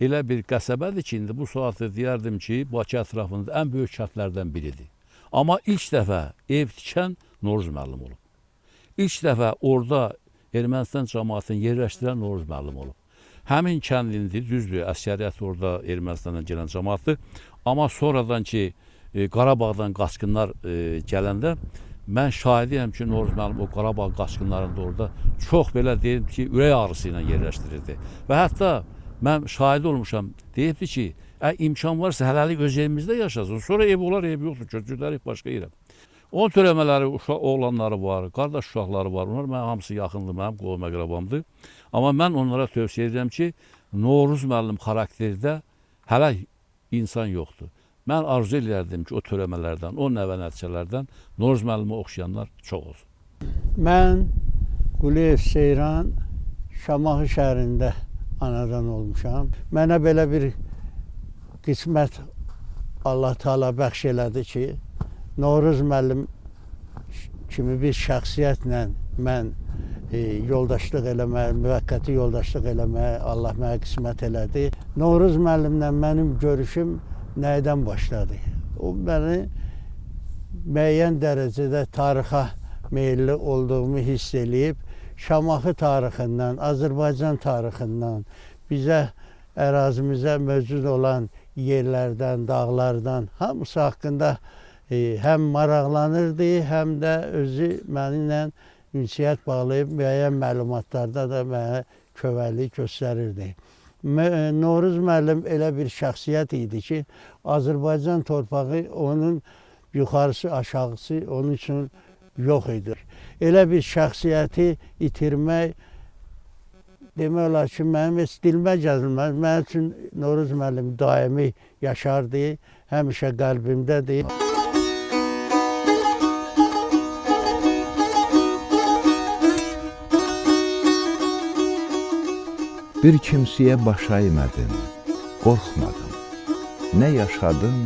elə bir qəsəbədir ki, indi bu saatı deyərdim ki, Bakı ətrafında ən böyük kəndlərdən biridir. Amma ilk dəfə ev tikən Novruz müəllim olub. İlk dəfə orada Ermənistan cəmaatını yerləşdirən Novruz müəllim olub. Həmin kəndindir, düzdür, əskəriyyət orada Ermənistandan gələn cəmaatdır. Amma sonradan ki, Qarabağdan qaçqınlar gələndə, mən şahidiyəm ki, Novruz müəllim o Qarabağ qaçqınlarında orada çox belə deyim ki, ürək ağrısı ilə yerləşdirirdi. Və hətta mən şahid olmuşam, deyibdi ki, imkan varsa hələlik öz evimizdə yaşasın, sonra ev olar, ev yoxdur, köçürlərik başqa yerə. Onun törəmələri, oğlanları var, qardaş uşaqları var, onlar mənim hamısı yaxındır, mənim qohum əqrabamdır. Amma mən onlara tövsiyə edirəm ki, Novruz müəllim xarakterdə hələ insan yoxdur. Mən arzu edirdim ki, o törəmələrdən, o nəvə nəticələrdən Novruz müəllimə oxşayanlar çox olsun. Mən Quliyev Seyran Şamaxı şəhərində anadan olmuşam. Mənə belə bir qismət Allah Teala bəxş elədi ki, Novruz müəllim kimi bir şəxsiyyətlə mən yoldaşlıq eləməyə, müvəqqəti yoldaşlıq eləməyə Allah mənə qismət elədi. Novruz müəllimlə mənim görüşüm nədən başladı? O məni müəyyən dərəcədə tarixə meyilli olduğumu hiss eləyib, Şamaxı tarixindən, Azərbaycan tarixindən, bizə ərazimizə mövcud olan yerlərdən, dağlardan hamısı haqqında həm maraqlanırdı, həm də özü mənimlə ünsiyyət bağlayıb müəyyən məlumatlarda da mənə köməklik göstərirdi. Novruz müəllim elə bir şəxsiyyət idi ki, Azərbaycan torpağı onun yuxarısı, aşağısı onun üçün yox idi. Elə bir şəxsiyyəti itirmək demək olar ki, mənim heç dilimə gəzilməz. Mənim üçün Novruz müəllim daimi yaşardı, həmişə qəlbimdədir. Bir kimsəyə baş əymədim, qorxmadım. Nə yaşadım,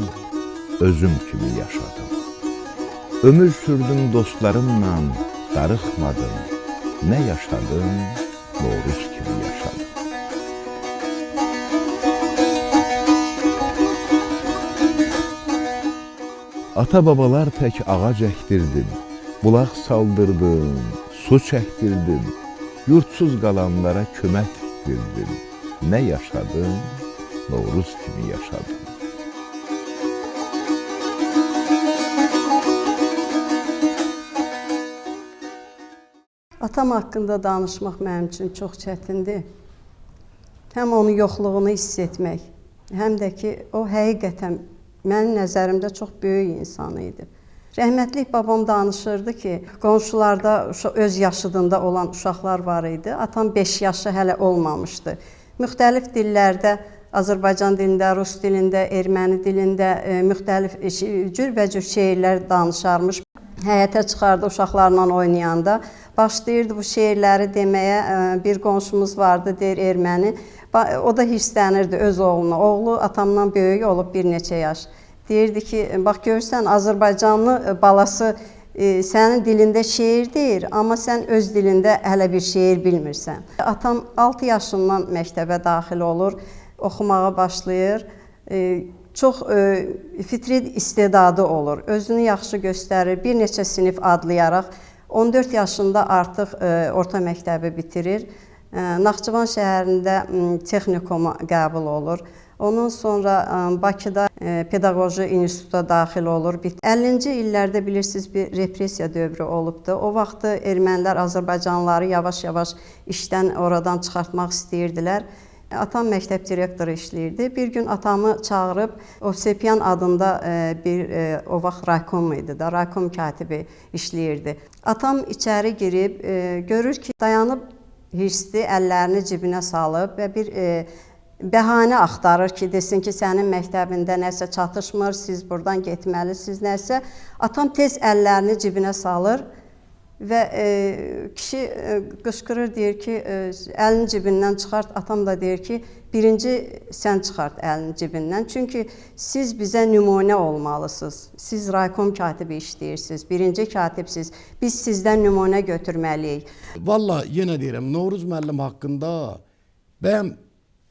özüm kimi yaşadım. Ömür sürdüm dostlarımla, darıxmadım. Nə yaşadım, Novruz kimi yaşadım. Ata-babalar tək ağac əkdirdim, bulaq saldırdım, su çəkdirdim, yurtsuz qalanlara kömək etdirdim. Nə yaşadım, Novruz kimi yaşadım. Atam haqqında danışmaq mənim üçün çox çətindir. Həm onun yoxluğunu hiss etmək, həm də ki, o həqiqətən mənim nəzərimdə çox böyük insan idi. Rəhmətlik babam danışırdı ki, qonşularda öz yaşıdında olan uşaqlar var idi. Atam 5 yaşı hələ olmamışdı. Müxtəlif dillərdə, Azərbaycan dilində, Rus dilində, erməni dilində müxtəlif cürbəcür şeirlər danışarmış. Həyətə çıxardı uşaqlarla oynayanda. Başlayırdı bu şeirləri deməyə, bir qonşumuz vardı, deyir erməni. O da hirslənirdi öz oğluna. Oğlu atamdan böyük olub bir neçə yaş. Deyirdi ki, bax görürsən, Azərbaycanlı balası sənin dilində şeir deyir, amma sən öz dilində hələ bir şeir bilmirsən. Atam 6 yaşından məktəbə daxil olur, oxumağa başlayır. Çox fitri istedadı olur, özünü yaxşı göstərir, bir neçə sinif adlayaraq 14 yaşında artıq orta məktəbi bitirir. Naxçıvan şəhərində texnikuma qəbul olur. Ondan sonra Bakıda pedaqoji instituta daxil olur. 50-ci illərdə bilirsiniz bir repressiya dövrü olubdu. O vaxtı ermənilər Azərbaycanlıları yavaş-yavaş işdən oradan çıxartmaq istəyirdilər. Atam məktəb direktoru işləyirdi. Bir gün atamı çağırıb, Ovsepyan adında bir, o vaxt raykom idi da, raykom katibi işləyirdi. Atam içəri girib, görür ki, dayanıb hirsli, əllərini cibinə salıb və bir bəhanə axtarır ki, desin ki, sənin məktəbində nəsə çatışmır, siz buradan getməlisiniz, nəsə. Atam tez əllərini cibinə salır Və kişi qışqırır, deyir ki, əlini cibindən çıxart. Atam da deyir ki, birinci sən çıxart əlini cibindən. Çünki siz bizə nümunə olmalısınız. Siz raykom katibi işləyirsiniz, birinci katibsiz. Biz sizdən nümunə götürməliyik. Valla yenə deyirəm, Novruz müəllim haqqında bəyəm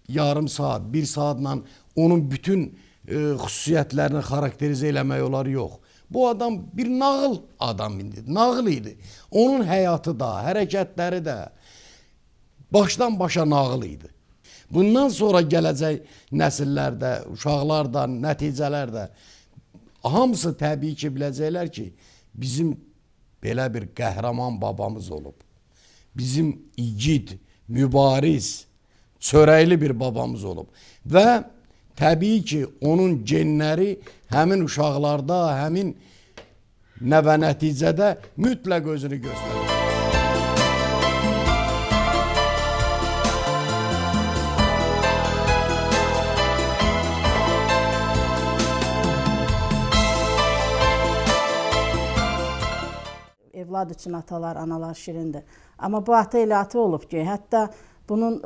yarım saat, bir saatla onun bütün xüsusiyyətlərini xarakterizə eləmək olar, yox. Bu adam bir nağıl adam idi, nağıl idi. Onun həyatı da, hərəkətləri də başdan başa nağıl idi. Bundan sonra gələcək nəsillərdə, uşaqlarda, nəticələrdə hamısı təbii ki, biləcəklər ki, bizim belə bir qəhrəman babamız olub. Bizim igid, mübariz, çörəkli bir babamız olub. Və təbii ki, onun genləri həmin uşaqlarda, həmin nəvə nəticədə mütləq özünü göstərir. Evlad üçün atalar, analar şirindir. Amma bu ata elə ata olub ki, hətta bunun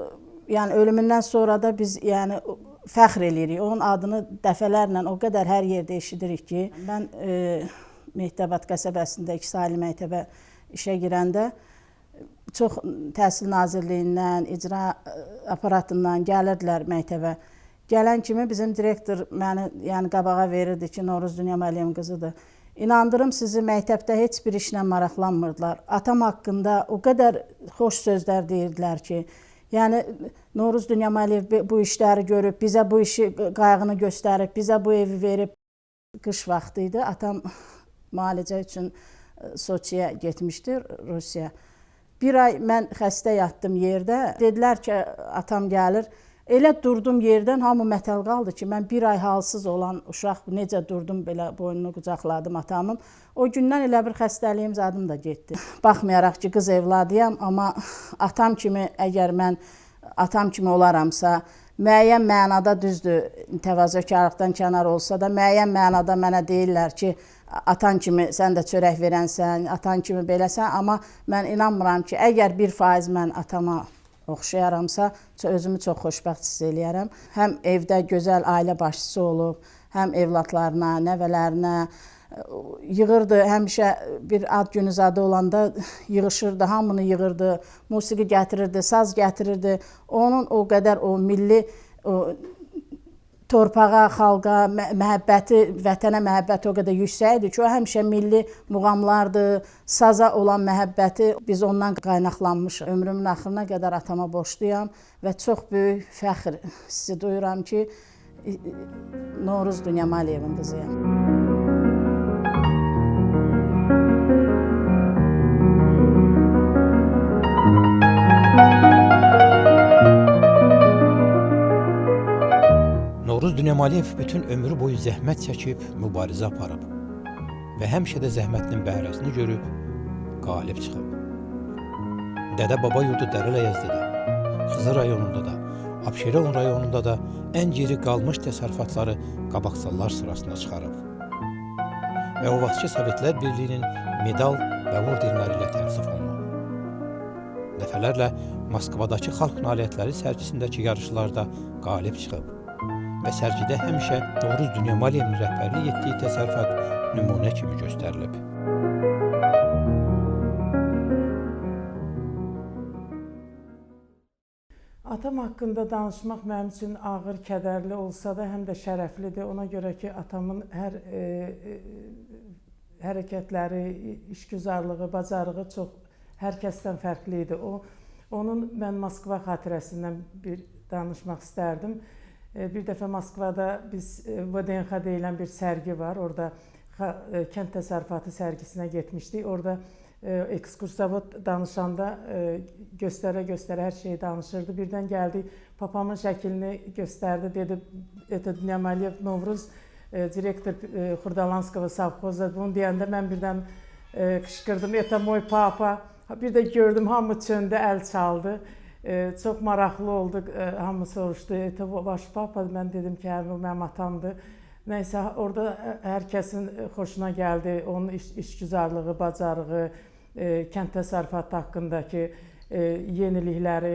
yəni ölümündən sonra da biz yəni fəxr eləyirik. Onun adını dəfələrlə o qədər hər yerdə eşidirik ki, mən Mehdəbad qəsəbəsində 2 ali məktəbə işə girəndə çox Təhsil Nazirliyindən, icra aparatından gəlirdilər məktəbə. Gələn kimi bizim direktor məni yəni qabağa verirdi ki, Novruz Dünya Məliyevin qızıdır. İnandırım sizi, məktəbdə heç bir işlə maraqlanmırdılar. Atam haqqında o qədər xoş sözlər deyirdilər ki, yəni Novruz Dünya Məliyev bu işləri görüb, bizə bu işi qayğını göstərib, bizə bu evi verib. Qış vaxtı idi, atam müalicə üçün Soçiyə getmişdir, Rusiya. Bir ay mən xəstə yatdım yerdə. Dedilər ki, atam gəlir. Elə durdum yerdən, hamı mətəl qaldı ki, mən bir ay halsız olan uşaq necə durdum, belə boynunu qucaqladım atamın. O gündən elə bir xəstəliyim zadım da getdi. Baxmayaraq ki, qız evladıyam, amma atam kimi, əgər mən atam kimi olaramsa, müəyyən mənada düzdür, təvazökarlıqdan kənar olsa da, müəyyən mənada mənə deyirlər ki, atan kimi sən də çörək verənsən, atan kimi beləsən, amma mən inanmıram ki, əgər 1% mən atama oxşayaramsa, özümü çox xoşbəxt hiss eləyərəm. Həm evdə gözəl ailə başçısı olub, həm evladlarına, nəvələrinə yığırdı. Həmişə bir ad günü zadı olanda yığışırdı, hamını yığırdı, musiqi gətirirdi, saz gətirirdi. Onun o qədər o milli torpağa, xalqa məhəbbəti, vətənə məhəbbəti o qədər yüksək idi ki, o həmişə milli muğamlardı, saza olan məhəbbəti biz ondan qaynaqlanmışıq. Ömrümün axırına qədər atama borcluyam və çox böyük fəxr hissi duyuram ki, Novruz Dünya Məliyevin qızıyam. Novruz Dünya Maliyev bütün ömrü boyu zəhmət çəkib, mübarizə aparıb və həmişə də zəhmətinin bəhrəsini görüb, qalib çıxıb. Dədə Baba yurdu Dərələyəzdə də, Xızı rayonunda da, Abşeron rayonunda da ən geri qalmış təsərrüfatları qabaqsallar sırasına çıxarıb. Və o vaxtki Sovetlər Birliyinin medal və ordenləri ilə təəssüf olunub. Dəfələrlə Moskvadakı xalq nailiyyətləri sərgisindəki yarışlarda qalib çıxıb və sərgidə həmişə Novruz Dünya Məliyevin rəhbərlik etdiyi təsərrüfat nümunə kimi göstərilib. Atam haqqında danışmaq mənim üçün ağır, kədərli olsa da, həm də şərəflidir. Ona görə ki, atamın hər hərəkətləri, işgüzarlığı, bacarığı çox hər kəsdən fərqli idi. Onun mən Moskva xatirəsindən bir danışmaq istərdim. Bir dəfə Moskvada biz VDNX deyilən bir sərgi var. Orada kənd təsərrüfatı sərgisinə getmişdik. Orada ekskursavod danışanda göstərə-göstərə hər şeyi danışırdı. Birdən gəldi, papamın şəklini göstərdi. Dedi, это Dünya Məliyev Novruz, direktor Xurdalanskого savxoza. Bunu deyəndə mən birdən qışqırdım, это мой papa. Bir də gördüm, hamı çöndü, əl çaldı. Çox maraqlı oldu, hamı soruşdu, это ваш papa, mən dedim ki, hə, bu mənim atamdır. Nəysə, orada hər kəsin xoşuna gəldi, onun işgüzarlığı, bacarığı, kənd təsərrüfatı haqqındakı yenilikləri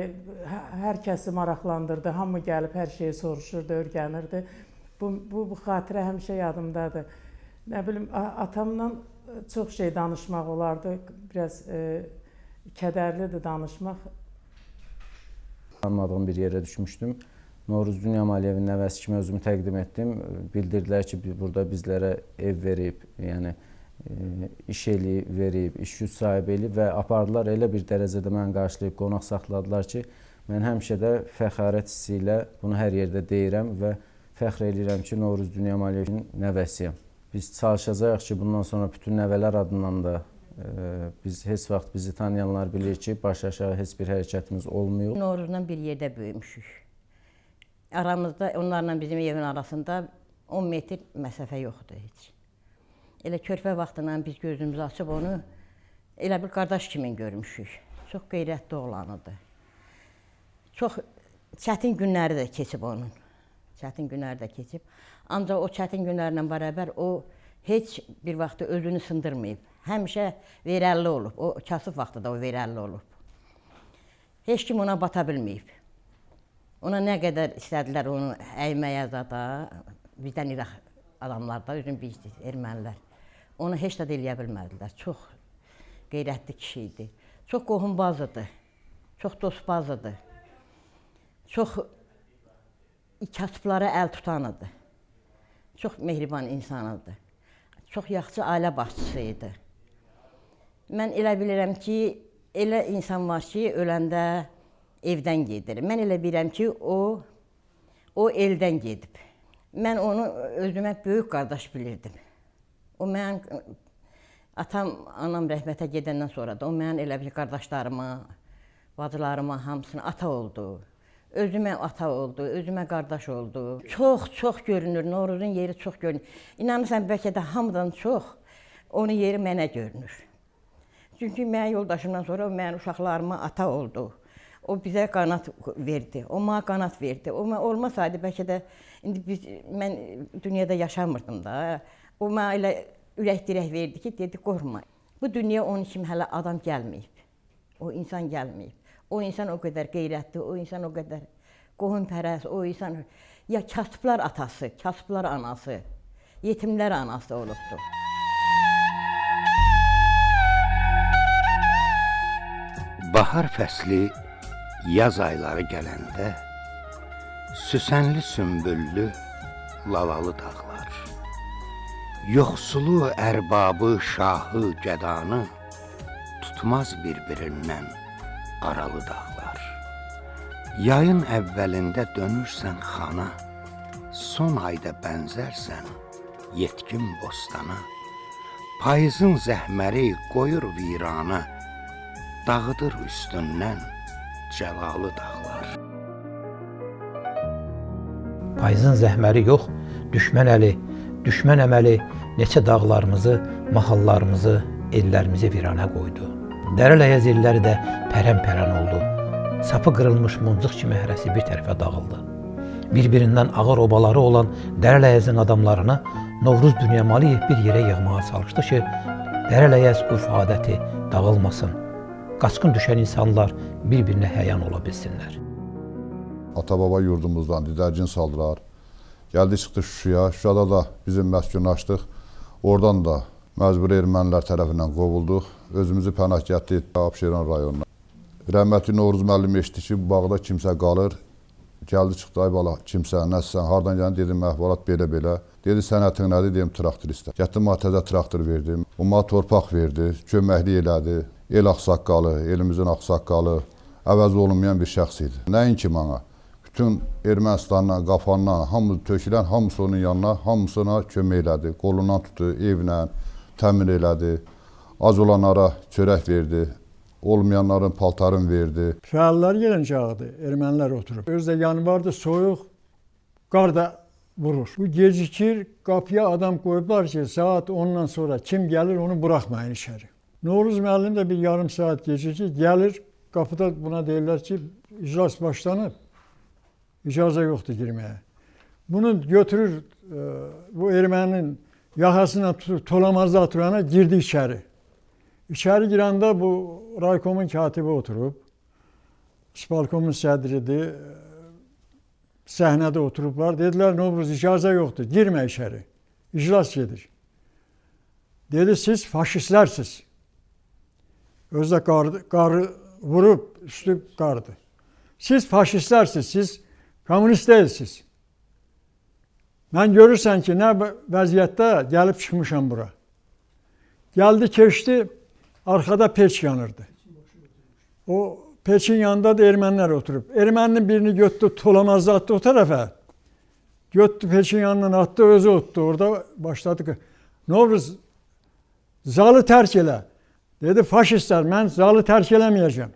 hər kəsi maraqlandırdı. Hamı gəlib hər şeyi soruşurdu, öyrənirdi. Bu xatirə həmişə yadımdadır. Nə bilim, atamla çox şey danışmaq olardı. Biraz kədərlidir danışmaq. Tanımadığım bir yerə düşmüşdüm. Novruz Dünya Maliyevin nəvəsi kimi özümü təqdim etdim. Bildirdilər ki, burada bizlərə ev verib, yəni iş eli verib, iş güc sahibi eləyib və apardılar elə bir dərəcədə məni qarşılayıb qonaq saxladılar ki, mən həmişə də fəxarət hissi ilə bunu hər yerdə deyirəm və fəxr edirəm ki, Novruz Dünya Maliyevin nəvəsiyəm. Biz çalışacağıq ki, bundan sonra bütün nəvələr adından da biz heç vaxt bizi tanıyanlar bilir ki, baş aşağı heç bir hərəkətimiz olmuyor. Novruzla bir yerdə böyümüşük. Aramızda, onlarla bizim evin arasında 10 metr məsafə yoxdur heç. Elə körpə vaxtından biz gözümüzü açıb onu elə bir qardaş kimi görmüşük. Çox qeyrətli oğlanıdır. Çox çətin günləri də keçib onun. Çətin günləri də keçib. Ancaq o çətin günlərlə bərabər o heç bir vaxt özünü sındırmayıb. Həmişə verəlli olub. O kasıb vaxtı da o verəlli olub. Heç kim ona bata bilməyib. Ona nə qədər istədilər onu əyməyə zada, bizdən İraq adamlar da, özün bilirsiniz, ermənilər. Onu heç də eləyə bilmədilər. Çox qeyrətli kişi idi. Çox qohumbazıdır. Çox dostbazıdır. Çox kasıblara əl tutanıdır. Çox mehriban insanıdır. Çox yaxşı ailə başçısı idi. Mən elə bilirəm ki, elə insan var ki, öləndə evdən gedir. Mən elə bilirəm ki, o eldən gedib. Mən onu özümə böyük qardaş bilirdim. O mənim atam, anam rəhmətə gedəndən sonra da o mənim elə bir qardaşlarıma, bacılarıma hamısına ata oldu. Özümə ata oldu, özümə qardaş oldu. Çox görünür, Novruzun yeri çox görünür. İnanırsan, bəlkə də hamıdan çox onun yeri mənə görünür. Çünki mənim yoldaşımdan sonra o mənim uşaqlarıma ata oldu. O bizə qanat verdi, o mənə qanat verdi. O olmasaydı bəlkə də indi mən dünyada yaşamırdım da. O mənə elə ürək dirək verdi ki, dedi qorxma. Bu dünya onun kimi hələ adam gəlməyib. O insan gəlməyib. O insan o qədər qeyrətli, o insan o qədər qohum-pərəst, o insan ya kasıblar atası, kasıblar anası, yetimlər anası olubdur. Bahar fəsli yaz ayları gələndə süsənli sümbüllü lalalı dağlar, yoxsulu ərbabı, şahı, gədanı tutmaz bir-birindən aralı dağlar. Yayın əvvəlində dönürsən xana, son ayda bənzərsən yetkin bostana. Payızın zəhməri qoyur virana, dağıdır üstündən cəlalı dağlar. Payızın zəhməri yox, düşmən əli, düşmən əməli neçə dağlarımızı, mahallarımızı, ellərimizi virana qoydu. Dərələyəz illəri də pərən-pərən oldu. Sapı qırılmış muncuq kimi hərəsi bir tərəfə dağıldı. Bir-birindən ağır obaları olan Dərələyəzin adamlarını Novruz Dünya Maliyev bir yerə yığmağa çalışdı ki, Dərələyəz urf adəti dağılmasın. Qaçqın düşən insanlar bir-birinə həyan ola bilsinlər. Ata-baba yurdumuzdan didərgin saldılar. Gəldi çıxdı Şuşaya. Şuşada da bizim məskunlaşdıq. Oradan da məcburi ermənilər tərəfindən qovulduq. Özümüzü pənah gətirdik Abşeron rayonuna. Rəhmətli Novruz müəllim eşitdi ki, bu bağda kimsə qalır. Gəldi çıxdı, ay bala, kimsə, nəsən, hardan gəlin, dedim, əhvalat belə-belə. Dedi, sənətin nədir, dedim, traktor istə. Gətdim, təzə traktor verdim. O mənə torpaq verdi, köməklik elədi. El ağsaqqalı, elimizin ağsaqqalı, əvəz olunmayan bir şəxs idi. Nəinki mənə, bütün Ermənistandan, qafandan, hamı tökülən, hamısı onun yanına, hamısına kömək elədi. Qolundan tutdu, evlə təmin elədi. Az olanlara çörək verdi. Olmayanların paltarını verdi. Fəallar gəlincəqdi, ermənilər oturub. Özdə yanvarda soyuq, qar da vurur. Bu gecikir, qapıya adam qoyublar ki, saat 10-dan sonra kim gəlir onu buraxmayın içəri. Novruz müəllim də bir yarım saat gecikir, gəlir, qapıda buna deyirlər ki, iclas başlanıb, icazə yoxdur girməyə. Bunu götürür, bu erməninin yaxasına tutup tolamazda oturana girdi içəri. İçeri girəndə bu raykomun katibi oturub, İsparkomun sədridir, səhnədə oturublar. Dedilər, Novruz icazə yoxdur, girmə içəri, iclas gedir. Dedi, siz faşistlərsiniz. Özdə qarı vurub, üstü qardı. Siz faşistlərsiniz, siz komünist deyilsiniz. Mən görürsən ki, nə vəziyyətdə gəlib çıxmışam bura. Gəldi, keçdi, arxada peç yanırdı. O peçin yanında da ermənilər oturub. Erməninin birini götürdü, tolamazda attı o tərəfə. Götürdü, peçin yanından attı, özü otdu. Orada başladı ki, Novruz, zalı tərk elə. Dedi, faşistlər, mən zalı tərk eləməyəcəm.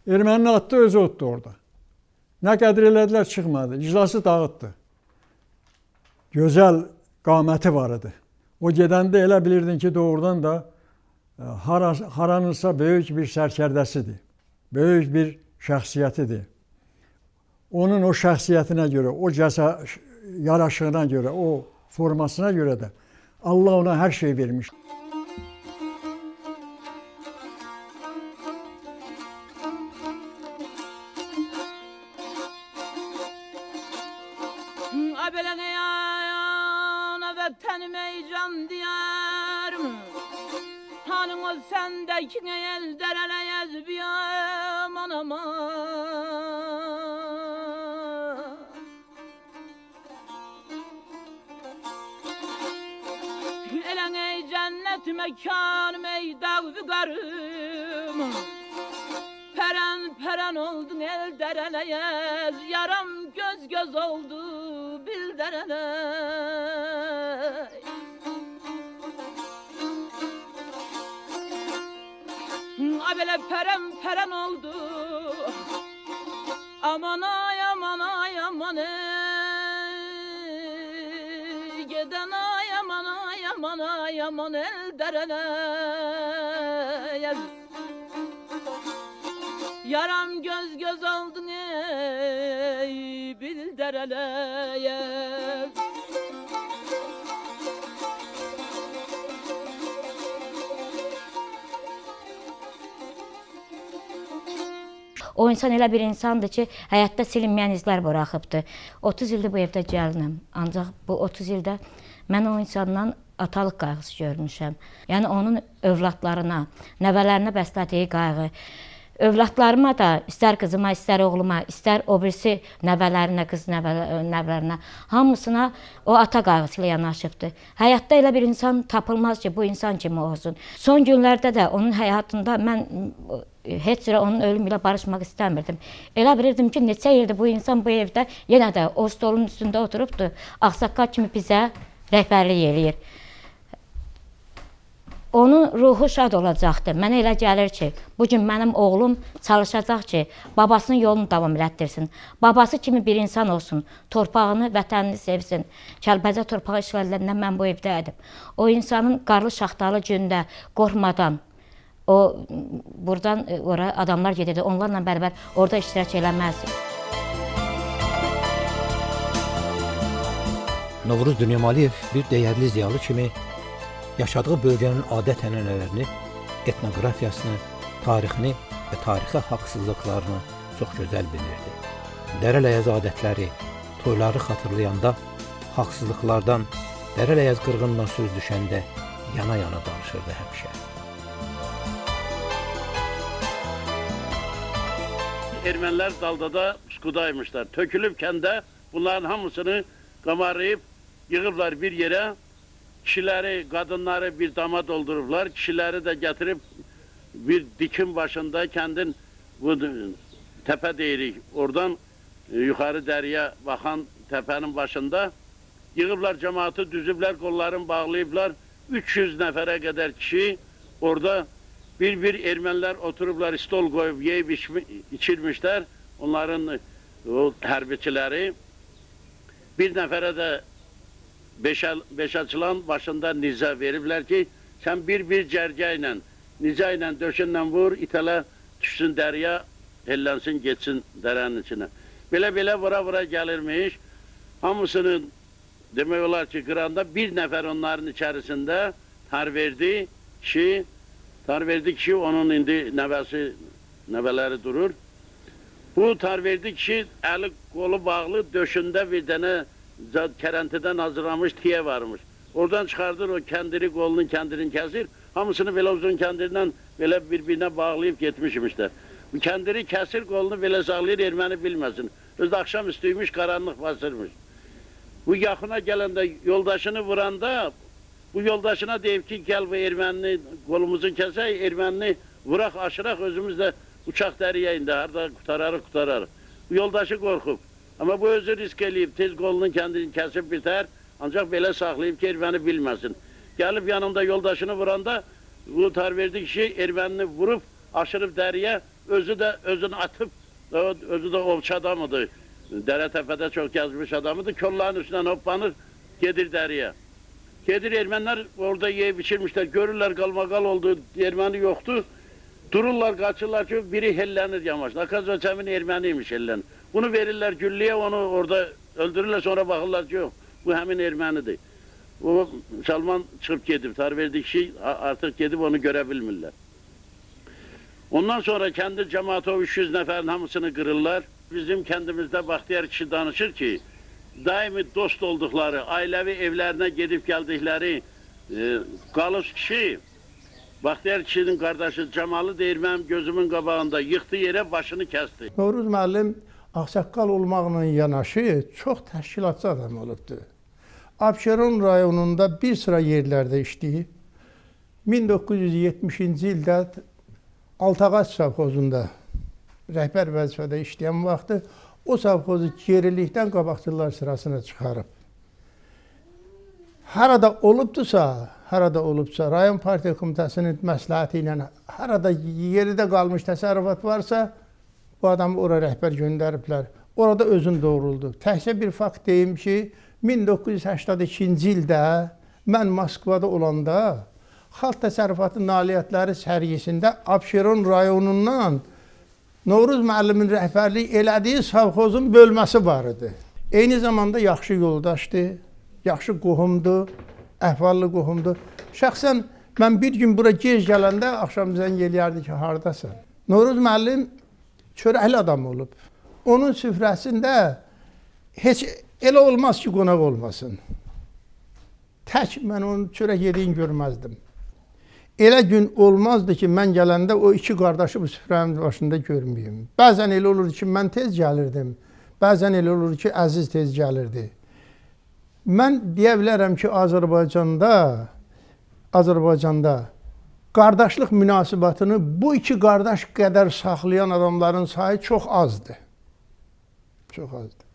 Ermənini attı, özü otdu orada. Nə qədər elədilər, çıxmadı. İclası dağıtdı. Gözəl qaməti var idi. O gedəndə elə bilirdin ki, doğrudan da haranırsa böyük bir sərkərdəsidir. Böyük bir şəxsiyyətidir. Onun o şəxsiyyətinə görə, o yaraşığına görə, o formasına görə də Allah ona hər şey vermiş. Sendeki el dereleyez bir aman aman. Elen ey cennet mekanım ey dağ garım. Peren peren oldun el dereleyez. Yaram göz göz oldu bil dereley. Böyle peren peren oldu. Aman ay aman ay aman ey. Geden ay aman ay aman ay aman el dereley. Yaram göz göz oldun ey bil dereley. O insan elə bir insandır ki, həyatda silinməyən izlər buraxıbdır. 30 ildir bu evdə gəlinəm. Ancaq bu 30 ildə mən o insandan atalıq qayğısı görmüşəm. Yəni onun övladlarına, nəvələrinə bəslədiyi qayğı. Övladlarıma da, istər qızıma, istər oğluma, istər o birisi nəvələrinə, qız nəvələrinə, hamısına o ata qayğısı ilə yanaşıbdır. Həyatda elə bir insan tapılmaz ki, bu insan kimi olsun. Son günlərdə də onun həyatında mən heç cürə onun ölümü ilə barışmaq istəmirdim. Elə bilirdim ki, neçə ildir bu insan bu evdə yenə də o stolun üstündə oturubdur, ağsaqqal kimi bizə rəhbərlik eləyir. Onun ruhu şad olacaqdır. Mənə elə gəlir ki, bugün mənim oğlum çalışacaq ki, babasının yolunu davam elətdirsin. Babası kimi bir insan olsun, torpağını, vətənini sevsin. Kəlbəcə torpağı işğallərindən mən bu evdə idim. O insanın qarlı şaxtalı gündə qorxmadan, o buradan oraya adamlar gedirdi, onlarla bərabər orada iştirak eləməz. Novruz Dünyamaliyev bir dəyərli ziyalı kimi yaşadığı bölgənin adət-ənənələrini, etnoqrafiyasını, tarixini və tarixi haqsızlıqlarını çox gözəl bilirdi. Dərələyəz adətləri, toyları xatırlayanda, haqsızlıqlardan, Dərələyəz qırğından söz düşəndə yana-yana danışırdı həmişə. Ermənilər Daldada puskudaymışlar. Tökülüb kəndə bunların hamısını qamarlayıb, yığıblar bir yerə. Kişiləri, qadınları bir dama doldurublar. Kişiləri də gətirib bir dikin başında kəndin bu təpə deyirik. Oradan yuxarı dəriyə baxan təpənin başında yığıblar cəmaatı, düzüblər, qollarını bağlayıblar. 300 nəfərə qədər kişi orada bir ermənilər oturublar, stol qoyub, yeyib içirmişlər. Onların o hərbiçiləri bir nəfərə də beş açılan başında nizə veriblər ki, sən bir cərgə ilə, nizə ilə, döşünlə vur, itələ düşsün dəriyə, ellənsin, geçsin dərənin içinə. Belə-belə vura-vura gəlirmiş, hamısını demək olar ki, qıranda bir nəfər onların içərisində tar verdi ki, Tarverdi kişi onun indi nəvələri durur. Bu Tarverdi kişi əli qolu bağlı döşündə bir dənə kərəntidən hazırlamış tiye varmış. Oradan çıxardır o kəndiri, qolunun kəndirini kəsir. Hamısını belə uzun kəndirlə belə bir-birinə bağlayıb getmişmişlər. Bu kəndiri kəsir, qolunu belə sağlayır, erməni bilməsin. Özdə axşam üstüymüş, qaranlıq basırmış. Bu yaxına gələndə yoldaşını vuranda bu yoldaşına deyib ki, gəl bu ermənini qolumuzu kəsək, ermənini vuraq, aşıraq, özümüz də uçaq dəriyə indi, harada qutararıq. Bu yoldaşı qorxub. Amma bu özü risk eləyib, tez qolunun kəndini kəsib bitər, ancaq belə saxlayıb ki, erməni bilməsin. Gəlib yanında yoldaşını vuranda bu Tarverdi kişi ermənini vurub, aşırıb dəriyə, özünü atıb, özü də ovçu adamıdır. Dərə təpədə çox gəzmiş adamıdır, kolların üstündən hoppanır, gedir dəriyə. Gedir ermənlər orada yeyib içirmişlər, görürlər qalmaqal oldu, erməni yoxdur. Dururlar, qaçırlar ki, biri hellənir yamaç. Nakazva çəmin erməniymiş hellənir. Bunu verirlər güllüyə, onu orada öldürürlər, sonra baxırlar ki, yox, bu həmin ermənidir. O Salman çıxıb gedib, Tarverdi kişi artıq gedib onu görə bilmirlər. Ondan sonra kəndi cəmaatı o 300 nəfərin hamısını qırırlar. Bizim kəndimizdə Baxtiyar kişi danışır ki, daimi dost olduqları, ailəvi evlərinə gedib gəldikləri Qalus kişi, Baxtiyar kişinin qardaşı Camalı deyir, mənim gözümün qabağında yıxdı yerə, başını kəsdi. Novruz müəllim ağsaqqal olmaqla yanaşı çox təşkilatçı adam olubdur. Abşeron rayonunda bir sıra yerlərdə işləyib. 1970-ci ildə Altağac savxozunda rəhbər vəzifədə işləyən vaxtı o savxozu gerilikdən qabaqçılar sırasına çıxarıb. Harada olubdusa, rayon partiya komitəsinin məsləhəti ilə harada yeridə qalmış təsərrüfat varsa, bu adamı ora rəhbər göndəriblər. Orada özün doğruldu. Təhsə bir fakt deyim ki, 1982-ci ildə mən Moskvada olanda Xalq Təsərrüfatı Nailiyyətləri sərgisində Abşeron rayonundan Novruz müəllimin rəhbərliyi elədiyi savxozun bölməsi var idi. Eyni zamanda yaxşı yoldaşdır, yaxşı qohumdur, əhvallı qohumdur. Şəxsən mən bir gün bura gec gələndə axşam zəng eləyərdi ki, haradasan? Novruz müəllim çörəkli adam olub. Onun süfrəsində heç elə olmaz ki, qonaq olmasın. Tək mən onun çörək yediyini görməzdim. Elə gün olmazdı ki, mən gələndə o iki qardaşı bu süfrənin başında görməyim. Bəzən elə olur ki, mən tez gəlirdim. Bəzən elə olur ki, Əziz tez gəlirdi. Mən deyə bilərəm ki, Azərbaycanda qardaşlıq münasibətini bu iki qardaş qədər saxlayan adamların sayı çox azdır. Çox azdır.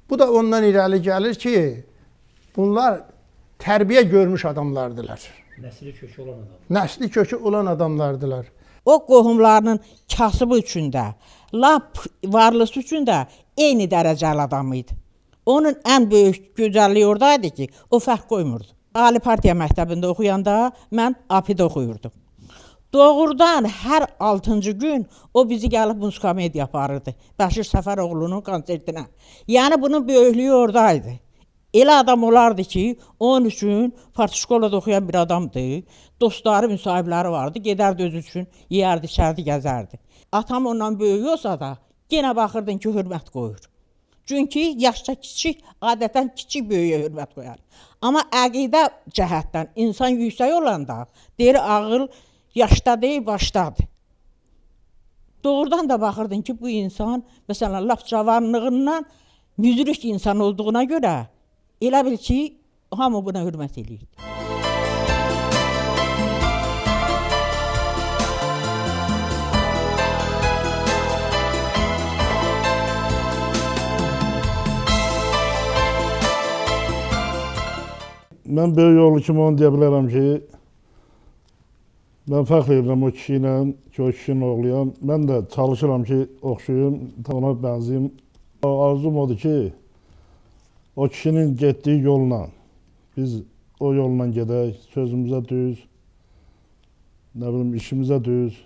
Bu da ondan irəli gəlir ki, bunlar tərbiyə görmüş adamlardılar. Nəsli kökü olan adam. Nəsli kökü olan adamlardılar. O qohumlarının kasıbı üçün də, lap varlısı üçün də eyni dərəcəli adam idi. Onun ən böyük gözəlliyi oradaydı ki, o fərq qoymurdu. Ali Partiya məktəbində oxuyanda mən APİ-də oxuyurdum. Doğrudan hər 6-cı gün o bizi gəlib musikamediya aparırdı. Bəşir Səfəroğlu'nun konsertinə. Yəni bunun böyüklüyü oradaydı. Elə adam olardı ki, onun üçün partişkolada oxuyan bir adamdır. Dostları, müsahibləri vardı. Gedərdi özü üçün, yeyərdi, içərdi, gəzərdi. Atam ondan böyük olsa da, yenə baxırdın ki, hörmət qoyur. Çünki yaşca kiçik, adətən kiçik böyüyə hörmət qoyar. Amma əqidə cəhətdən insan yüksək olanda, deyir ağıl yaşda deyil, başdadır. Doğrudan da baxırdın ki, bu insan, məsələn, lap cavanlığından müdrik insan olduğuna görə, elə bil ki, hamı buna hörmət eləyir. Mən böyük oğlu kimi onu deyə bilərəm ki, mən fəxr edirəm o kişi ilə ki, o kişinin oğluyam. Mən də çalışıram ki, oxşuyum, ona bənziyim. Arzum odur ki, o kişinin getdiyi yolla, biz o yolla gedək, sözümüzə düz, nə bilim, işimizə düz,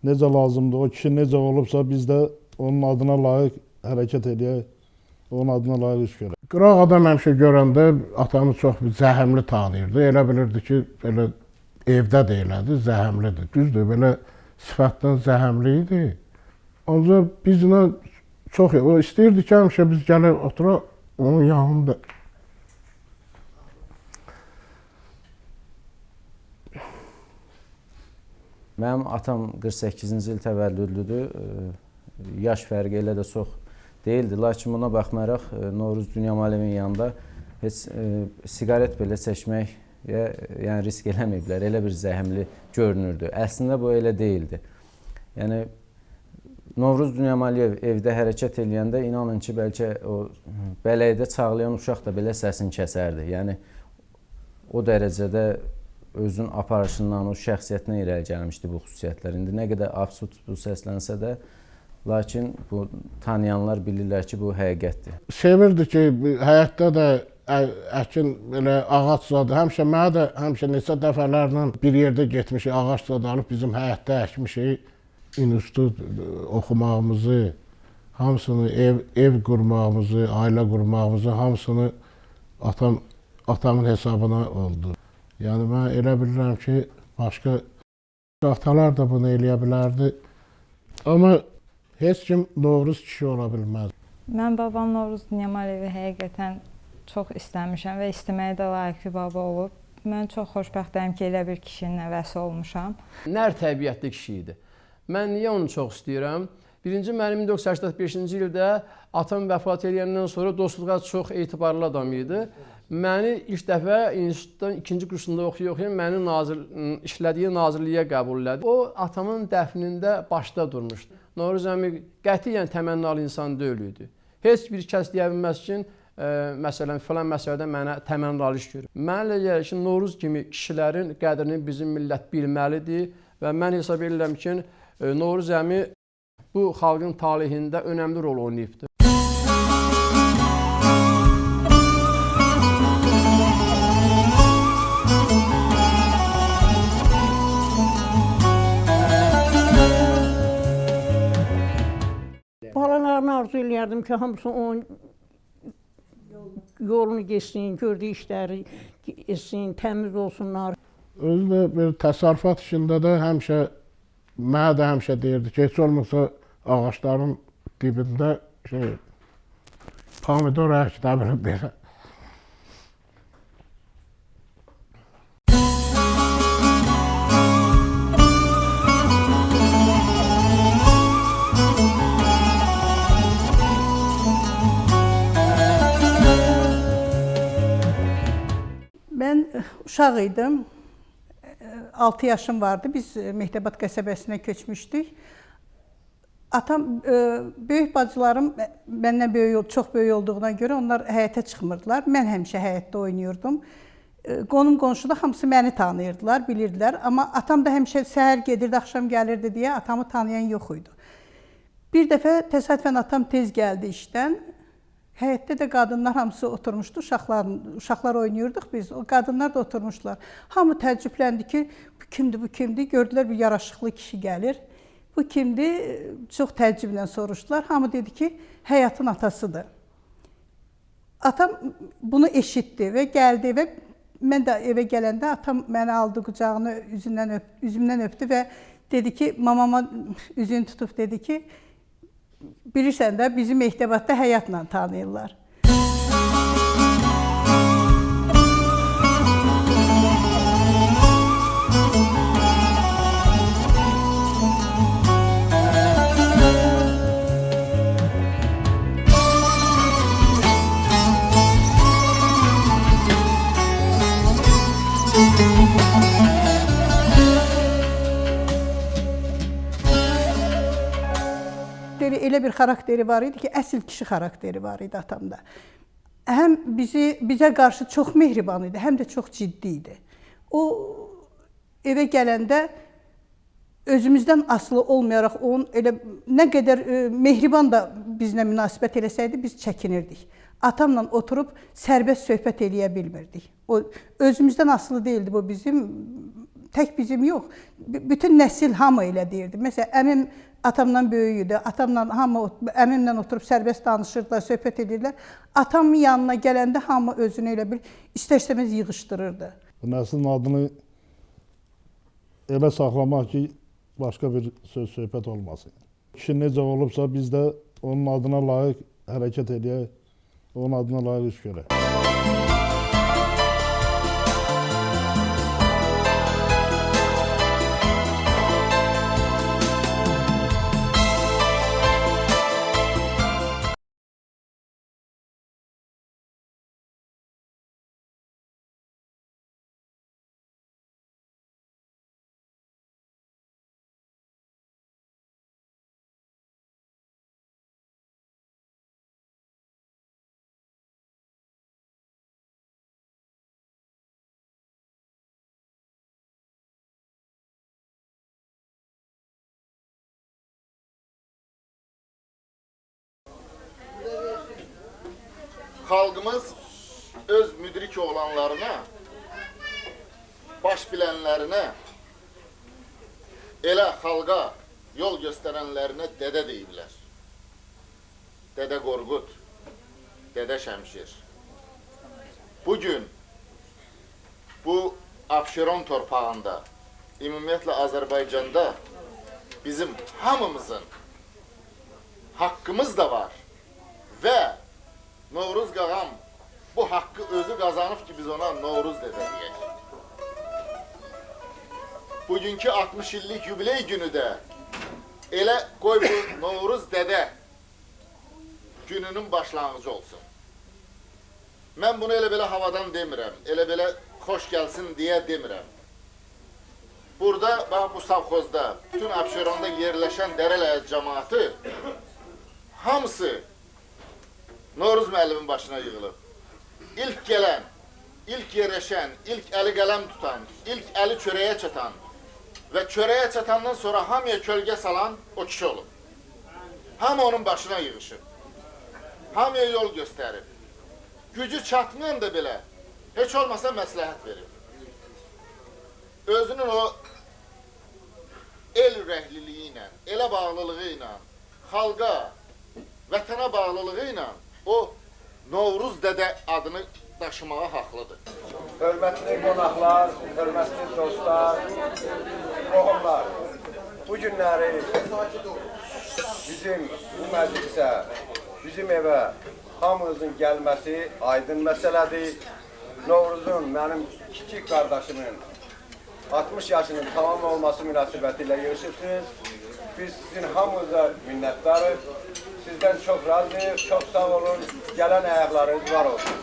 necə lazımdır, o kişi necə olubsa biz də onun adına layiq hərəkət edək, onun adına layiq iş görək. Qıraq adam həmişə görəndə atamı çox zəhəmli tanıyırdı. Elə bilirdi ki, belə evdə də elədi, zəhəmlidir. Düzdür, belə sifətdən zəhəmli idi. Ancaq bizlə çox, o istəyirdi ki, həmişə biz gəlir oturaq onun yanında. Mənim atam 48-ci il təvəllüdlüdür. Yaş fərqi elə də çox deyildi. Lakin buna baxmayaraq Novruz Dünya Maliyevin yanında heç siqaret belə çəkmək yəni risk eləməyiblər. Elə bir zəhəmli görünürdü. Əslində bu elə deyildi. Yəni Novruz Dünya Maliyev evdə hərəkət eləyəndə inanın ki, bəlkə o bələydə çağlayan uşaq da belə səsini kəsərdi. Yəni o dərəcədə özün aparışından, o şəxsiyyətinə irəli gəlmişdi bu xüsusiyyətlər. İndi nə qədər absurd bu səslənsə də, lakin bu tanıyanlar bilirlər ki, bu həqiqətdir. Sevirdi ki, həyatda da əkin belə ağac zadı. Həmişə mənə də neçə dəfələrlə bir yerdə getmişik, ağac zadı alıb bizim həyatda əkmişik. İnstitut oxumağımızı, hamısını ev qurmağımızı, ailə qurmağımızı, hamısını atamın hesabına oldu. Yəni mən elə bilirəm ki, başqa atalar da bunu eləyə bilərdi. Amma heç kim Novruz kişi ola bilməz. Mən babam Novruz Dünya Maliyevi həqiqətən çox istəmişəm və istəməyə də layiq bir baba olub. Mən çox xoşbəxtəm ki, elə bir kişinin nəvəsi olmuşam. Nər təbiətli kişi idi. Mən niyə onu çox istəyirəm? Birinci, mənim 1985-ci ildə atam vəfat edəndən sonra dostluğa çox etibarlı adam idi. Məni ilk dəfə institutdan 2-ci kursunda oxuya-oxuya məni işlədiyi nazirliyə qəbul elədi. O, atamın dəfnində başda durmuşdu. Novruz əmi qətiyyən təmənnalı insan deyil idi. Heç bir kəs deyə bilməz ki, məsələn, filan məsələdə mənə təmənnalı iş görür. Mənə elə gəlir ki, Novruz kimi kişilərin qədrini bizim millət bilməlidir və mən hesab edirəm ki, Novruz əmi bu xalqın talihində önəmli rol oynayıbdır. Balalarını arzu eləyərdim ki, hamısı onun yolunu geçsin, gördüyü işləri etsin, təmiz olsunlar. Özü də bir təsərrüfat işində də mənə də həmişə deyirdi ki, heç olmasa ağaçların dibində pomidor ək də bilib belə. Mən uşaq idim, 6 yaşım vardı, biz Mehdəbad qəsəbəsinə köçmüşdük. Atam, böyük bacılarım məndən çox böyük olduğuna görə onlar həyətə çıxmırdılar. Mən həmişə həyətdə oynayırdım. Qonum-qonşuda hamısı məni tanıyırdılar, bilirdilər. Amma atam da həmişə səhər gedirdi, axşam gəlirdi deyə atamı tanıyan yox idi. Bir dəfə təsadüfən atam tez gəldi işdən. Həyətdə də qadınlar hamısı oturmuşdu, uşaqlar oynayırdıq biz, o qadınlar da oturmuşlar. Hamı təəccübləndi ki, bu kimdir, bu kimdir? Gördülər bir yaraşıqlı kişi gəlir. Bu kimdir? Çox təəccüblə soruşdular. Hamı dedi ki, Həyatın atasıdır. Atam bunu eşitdi və gəldi və mən də evə gələndə atam məni aldı qucağını, üzümdən öpdü və dedi ki, mamama üzünü tutub dedi ki, bilirsən də, bizi Mehdəbadda həyatla tanıyırlar. Elə bir xarakteri var idi ki, əsl kişi xarakteri var idi atamda. Həm bizə qarşı çox mehriban idi, həm də çox ciddi idi. O evə gələndə özümüzdən asılı olmayaraq onun elə nə qədər mehriban da bizlə münasibət eləsəydi biz çəkinirdik. Atamla oturub sərbəst söhbət eləyə bilmirdik. O özümüzdən asılı deyildi bu tək bizim yox. Bütün nəsil hamı elə deyirdi. Məsələn, əmim atamdan böyük idi. Əmimlə oturub sərbəst danışırdılar, söhbət edirlər. Atamın yanına gələndə hamı özünü elə bil istər-istəməz yığışdırırdı. Bu nəslin adını elə saxlamaq ki, başqa bir söz-söhbət olmasın. Kişi necə olubsa, biz də onun adına layiq hərəkət edək, onun adına layiq iş görək. Xalqımız öz müdrik oğlanlarına, baş bilənlərinə, elə xalqa yol göstərənlərinə dədə deyiblər. Dədə Qorqud, Dədə Şəmşir. Bugün bu Abşeron torpağında, ümumiyyətlə Azərbaycanda bizim hamımızın haqqımız da var və Novruz qağam bu haqqı özü qazanıb ki, biz ona Novruz dədə deyək. Bugünkü 60 illik yubiley günü də elə qoy bu Novruz dədə gününün başlanğıcı olsun. Mən bunu elə belə havadan demirəm, elə belə xoş gəlsin deyə demirəm. Burada, bax bu savxozda, bütün Abşeronda yerləşən Dərələyəz cəmaatı hamısı Novruz müəllimin başına yığılıb. İlk gələn, ilk yerləşən, ilk əli qələm tutan, ilk əli çörəyə çatan və çörəyə çatandan sonra hamıya kölgə salan o kişi olub. Hamı onun başına yığışıb. Hamıya yol göstərib. Gücü çatmayan da belə, heç olmasa məsləhət verib. Özünün o el ürəkliliyi ilə, elə bağlılığı ilə, xalqa, vətənə bağlılığı ilə o Novruz dədə adını daşımağa haqlıdır. Hörmətli qonaqlar, hörmətli dostlar, qohumlar, bu günləri bizim bu məclisə, bizim evə hamınızın gəlməsi aydın məsələdir. Novruzun, mənim kiçik qardaşımın 60 yaşının tamam olması münasibətilə yığışırsınız. Biz sizin hamınıza minnətdarıq. Sizdən çox razıyıq, çox sağ olun, gələn ayaqlarınız var olsun.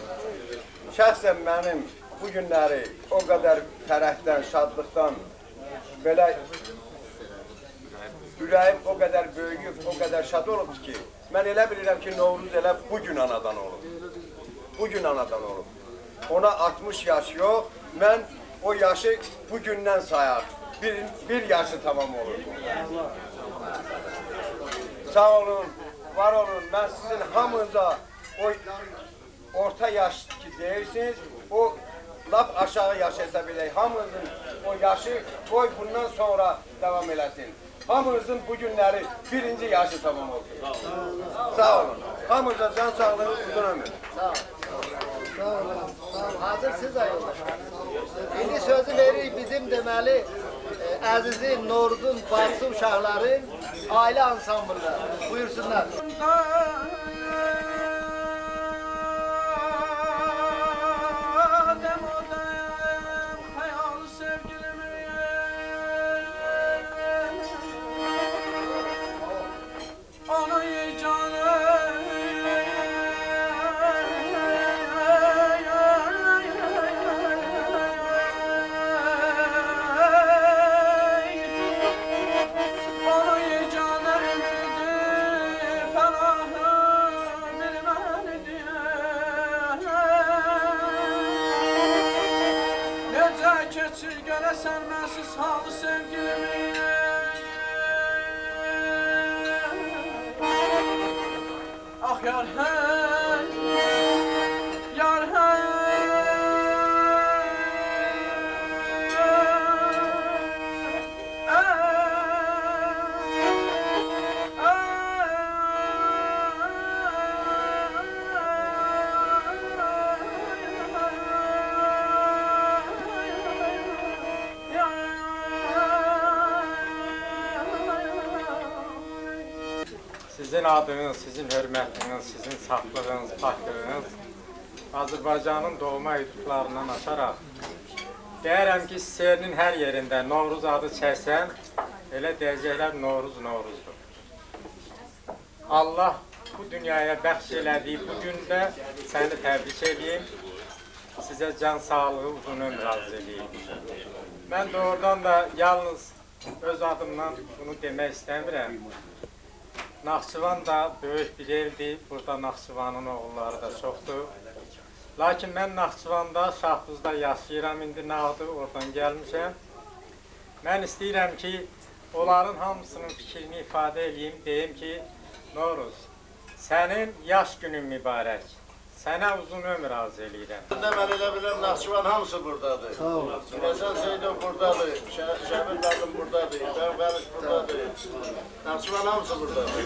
Şəxsən mənim bu günləri o qədər fərəhdən, şadlıqdan, belə ürəyim o qədər böyüyüb, o qədər şad olubdur ki, mən elə bilirəm ki, Novruz elə bugün anadan olub. Bugün anadan olub. Ona 60 yaş yox, mən o yaşı bugündən sayar. Bir yaşı tamam olur. Sağ olun. Var olun, mən sizin hamınıza o orta yaş ki deyirsiniz, o lap aşağı yaş hesab edək. Hamınızın o yaşı qoy bundan sonra devam eləsin. Hamınızın bu günləri birinci yaşı tamam olsun. Sağ olun. Hamınıza can sağlığı, uzun ömür. Sağ olun. Hazır siz ayırlar. İndi sözü veririk bizim deməli Əzizin, Novruzun, bacısı uşaqların ailə ansambılları. Buyursunlar. Sizin adınız, sizin hörmətiniz, sizin saflığınız, paklığınız Azərbaycanın doğma hüdudlarından açaraq deyərəm ki, Seyirinin hər yerində Novruz adı çəksən, elə deyəcəklər Novruz Novruzdur. Allah bu dünyaya bəxş elədiyi bu gündə səni təbrik edeyim, sizə can sağlığı, uzun ömür arzu edeyim. Mən doğrudan da yalnız öz adımdan bunu demək istəmirəm. Naxçıvan da böyük bir eldir, burada Naxçıvanın oğulları da çoxdur. Lakin mən Naxçıvanda, Şahbuzda yaşayıram, indi Nağdı, oradan gəlmişəm. Mən istəyirəm ki, onların hamısının fikrini ifadə edeyim, deyim ki, Novruz, sənin yaş günün mübarək, sənə uzun ömür arzu edirəm. Mən elə biləm, Naxçıvan hamısı buradadır. Sağ ol. Güləşən Zeydov buradadır, Şəmil Məlim buradadır, İbrahim Bəliş buradadır. Naxçıvan hamısı buradadır.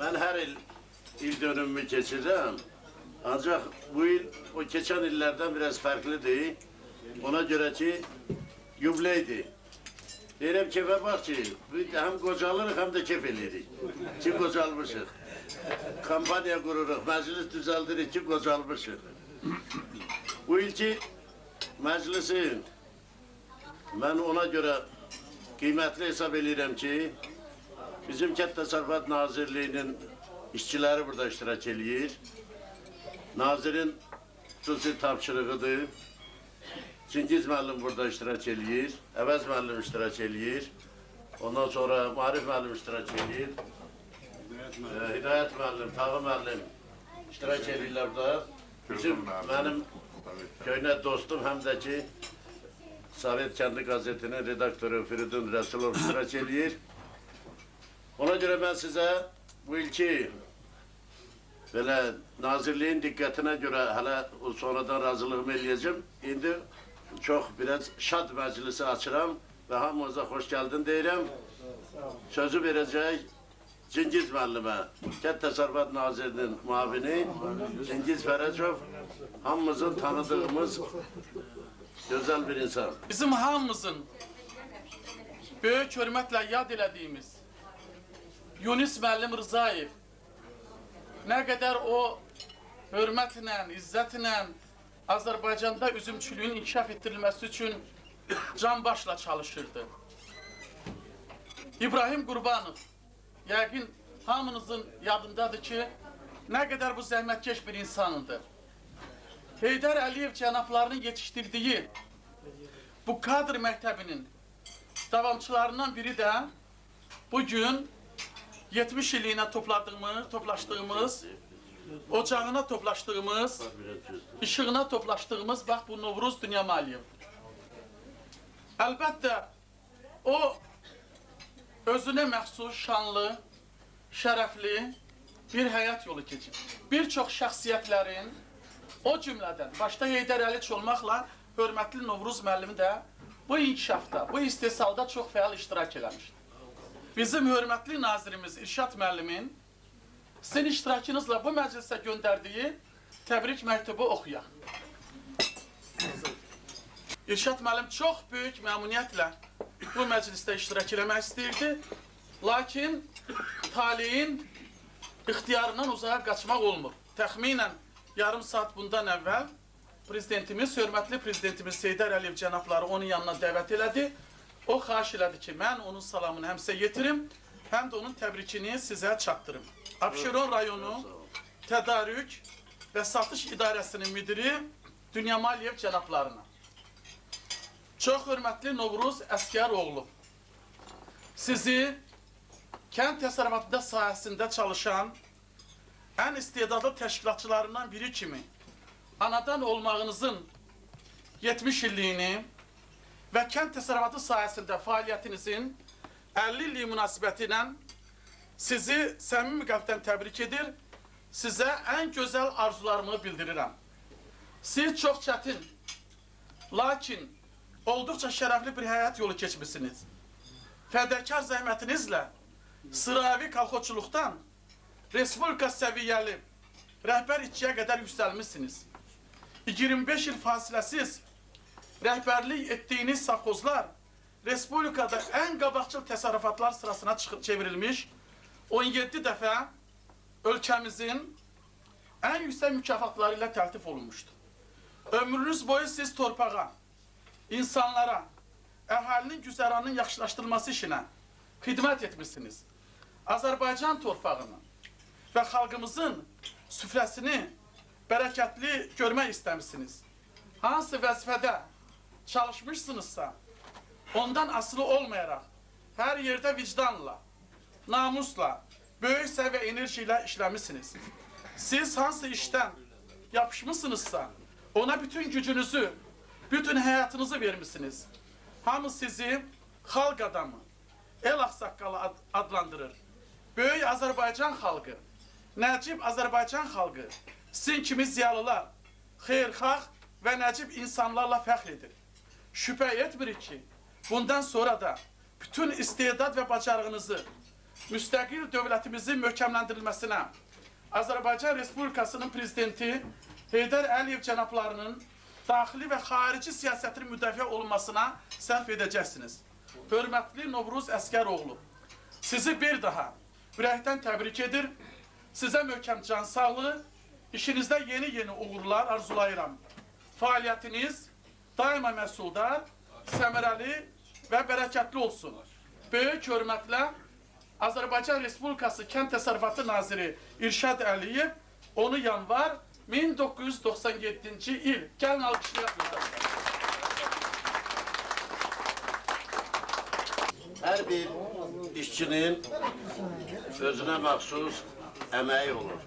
Ben her il dönümümü geçirdim. Ancak bu yıl o geçen illerden biraz farklıydı. Ona göre ki yubileydi. Derim ki bak ki hem kocalırız hem de keyif edirik. Ki kocalmışız. Kampanya kururuz, meclis düzeldirik ki kocalmışız. Bu ilki meclisin ben ona göre kıymetli hesap ediyorum ki bizim Kənd Təsərrüfat Nazirliyinin işçiləri burada iştirak edir. Nazirin xüsusi tapşırığıdır. Çingiz müəllim burada iştirak edir. Əvəz müəllim iştirak edir. Ondan sonra Marif müəllim iştirak edir. Hidayət müəllim, Tağı müəllim iştirak edirlər burada. Bizim mənim köynə dostum həm də ki Sovet Kəndi Gazetinin redaktörü Firidun Rəsulov iştirak edir. Ona göre ben size bu ilki böyle nazirliğin dikkatine göre hala sonradan razılığımı eləyəcəm. İndi çok biraz şad meclisi açıram ve hamınıza hoş geldin deyirəm. Sözü verəcək Cengiz müəllimə, Kənd Təsərrüfat Nazirinin muavini Cengiz Fərəcov, hamımızın tanıdığımız güzel bir insan. Bizim hamımızın böyük hörmətlə yad elədiyimiz Yunus müəllim Rızayev nə qədər o hörmətlə, izzətlə Azərbaycanda üzümçülüyün inkişaf etdirilməsi üçün can başla çalışırdı. İbrahim Qurbanov, yəqin hamınızın yadındadır ki, nə qədər bu zəhmətkeş bir insanıdır. Heydər Əliyev cənablarının yetişdirdiyi bu kadr məktəbinin davamçılarından biri də bugün 70 illiyinə toplaşdığımız, ocağına toplaşdığımız, işığına toplaşdığımız bax bu Novruz Dünyam Aliyev. Əlbəttə, o özünə məxsus, şanlı, şərəfli bir həyat yolu keçib. Bir çox şəxsiyyətlərin, o cümlədən, başda Heydər Əliyev olmaqla hörmətli Novruz müəllimi də bu inkişafda, bu istehsalda çox fəal iştirak eləmişdir. Bizim hörmətli nazirimiz İrşad müəllimin sizin iştirakınızla bu məclisə göndərdiyi təbrik məktubu oxuyaq. İrşad müəllim çox böyük məmnuniyyətlə bu məclisdə iştirak eləmək istəyirdi. Lakin taleyin ixtiyarından uzağa qaçmaq olmur. Təxminən yarım saat bundan əvvəl prezidentimiz, hörmətli prezidentimiz Heydər Əliyev cənabları onun yanına dəvət elədi. O xahiş elədi ki, mən onun salamını həm sizə yetirim, həm də onun təbrikini sizə çatdırım. Abşeron rayonu Tədarük və Satış İdarəsinin müdiri Dünyam Aliyev cənablarına. Çox hörmətli Novruz Əsgəroğlu, sizi kənd təsərrüfatı sahəsində çalışan ən istedadlı təşkilatçılarından biri kimi anadan olmağınızın 70 illiyini və kənd təsərrüfatı sahəsində fəaliyyətinizin 50 illiyi münasibəti ilə sizi səmimi qəlbdən təbrik edir, sizə ən gözəl arzularımı bildirirəm. Siz çox çətin, lakin olduqca şərəfli bir həyat yolu keçmişsiniz. Fədakar zəhmətinizlə sıravi kolxozçuluqdan Respublika səviyyəli rəhbər işçiyə qədər yüksəlmişsiniz. 25 il fasiləsiz rəhbərlik etdiyiniz savxozlar Respublikada ən qabaqcıl təsərrüfatlar sırasına çevrilmiş, 17 dəfə ölkəmizin ən yüksək mükafatları ilə təltif olunmuşdur. Ömrünüz boyu siz torpağa, insanlara, əhalinin güzəranının yaxşılaşdırılması işinə xidmət etmişsiniz. Azərbaycan torpağının və xalqımızın süfrəsini bərəkətli görmək istəmişsiniz. Hansı vəzifədə çalışmışsınızsa, ondan asılı olmayaraq, hər yerdə vicdanla, namusla, böyük səviyyə enerji ilə işləmişsiniz. Siz hansı işdən yapışmışsınızsa, ona bütün gücünüzü, bütün həyatınızı vermişsiniz. Hamı sizi xalq adamı, el ağsaqqalı adlandırır. Böyük Azərbaycan xalqı, nəcib Azərbaycan xalqı, sizin kimi ziyalılar, xeyrxalq və nəcib insanlarla fəxr edir. Şübhə etmirik ki, bundan sonra da bütün istedad və bacarığınızı müstəqil dövlətimizin möhkəmləndirilməsinə, Azərbaycan Respublikasının prezidenti Heydər Əliyev cənablarının daxili və xarici siyasətin müdafiə olunmasına sərf edəcəksiniz. Hörmətli Novruz Əsgəroğlu, sizi bir daha ürəkdən təbrik edir, sizə möhkəm can sağlığı, işinizdə yeni uğurlar arzulayıram. Fəaliyyətiniz daima məhsuldar, səmərəli və bərəkətli olsun. Böyük hörmətlə Azərbaycan Respublikası Kənd Təsərrüfatı Naziri İrşad Əliyev 10 yanvar 1997-ci il. Gəlin alqışlayaq. Hər bir işçinin özünə məxsus əməyi olur,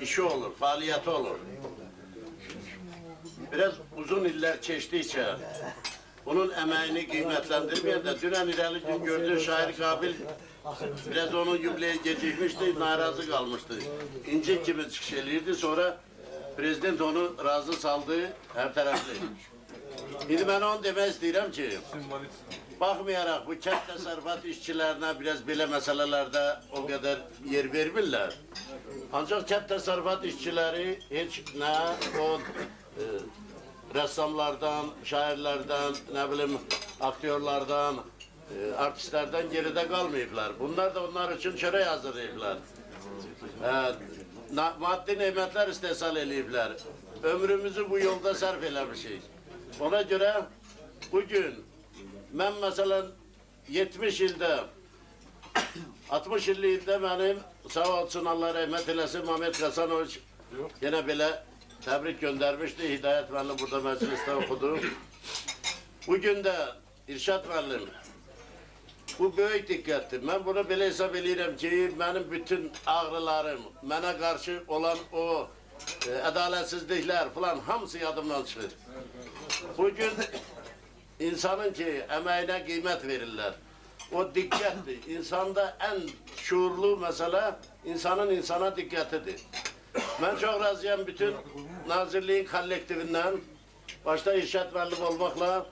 işi olur, fəaliyyəti olur. Biraz uzun illər keçdikcə onun əməyini qiymətləndirməyən də dünən irəli gün gördüyü şair Qabil biraz onun yubileyə gecikmişdi, narazı qalmışdı. İnci kimi çıxış eləyirdi, sonra prezident onu razı saldı, hər tərəfli. İndi mən onu demək istəyirəm ki, baxmayaraq bu kənd təsərrüfat işçilərinə biraz belə məsələlərdə o qədər yer vermirlər. Ancaq kənd təsərrüfat işçiləri heç nə o rəssamlardan, şairlərdən, nə bilim, aktyorlardan, artistlərdən geridə qalmayıblar. Bunlar da onlar üçün çörək hazırlayıblar. Maddi neymətlər istehsal eləyiblər. Ömrümüzü bu yolda sərf eləmişik. Ona görə bugün mən məsələn 70 ildə, 60 illiyində mənim sağ olsun Allah rəhmət eləsin Mehmet Qasanoviç yenə belə təbrik göndərmişdi. Hidayət müəllim burada məclisdə oxudu. Bugün də İrşad müəllim Bu böyük diqqətdir. Mən bunu belə hesab edirəm ki, mənim bütün ağrılarım, mənə qarşı olan o ədalətsizliklər falan hamısı yadımdan çıxır. Bugün insanın ki, əməyinə qiymət verirlər. O diqqətdir. İnsanda ən şuurlu məsələ insanın insana diqqətidir. Mən çox razıyam bütün Nazirliyin kollektivindən, başda İrşad müəllim olmaqla,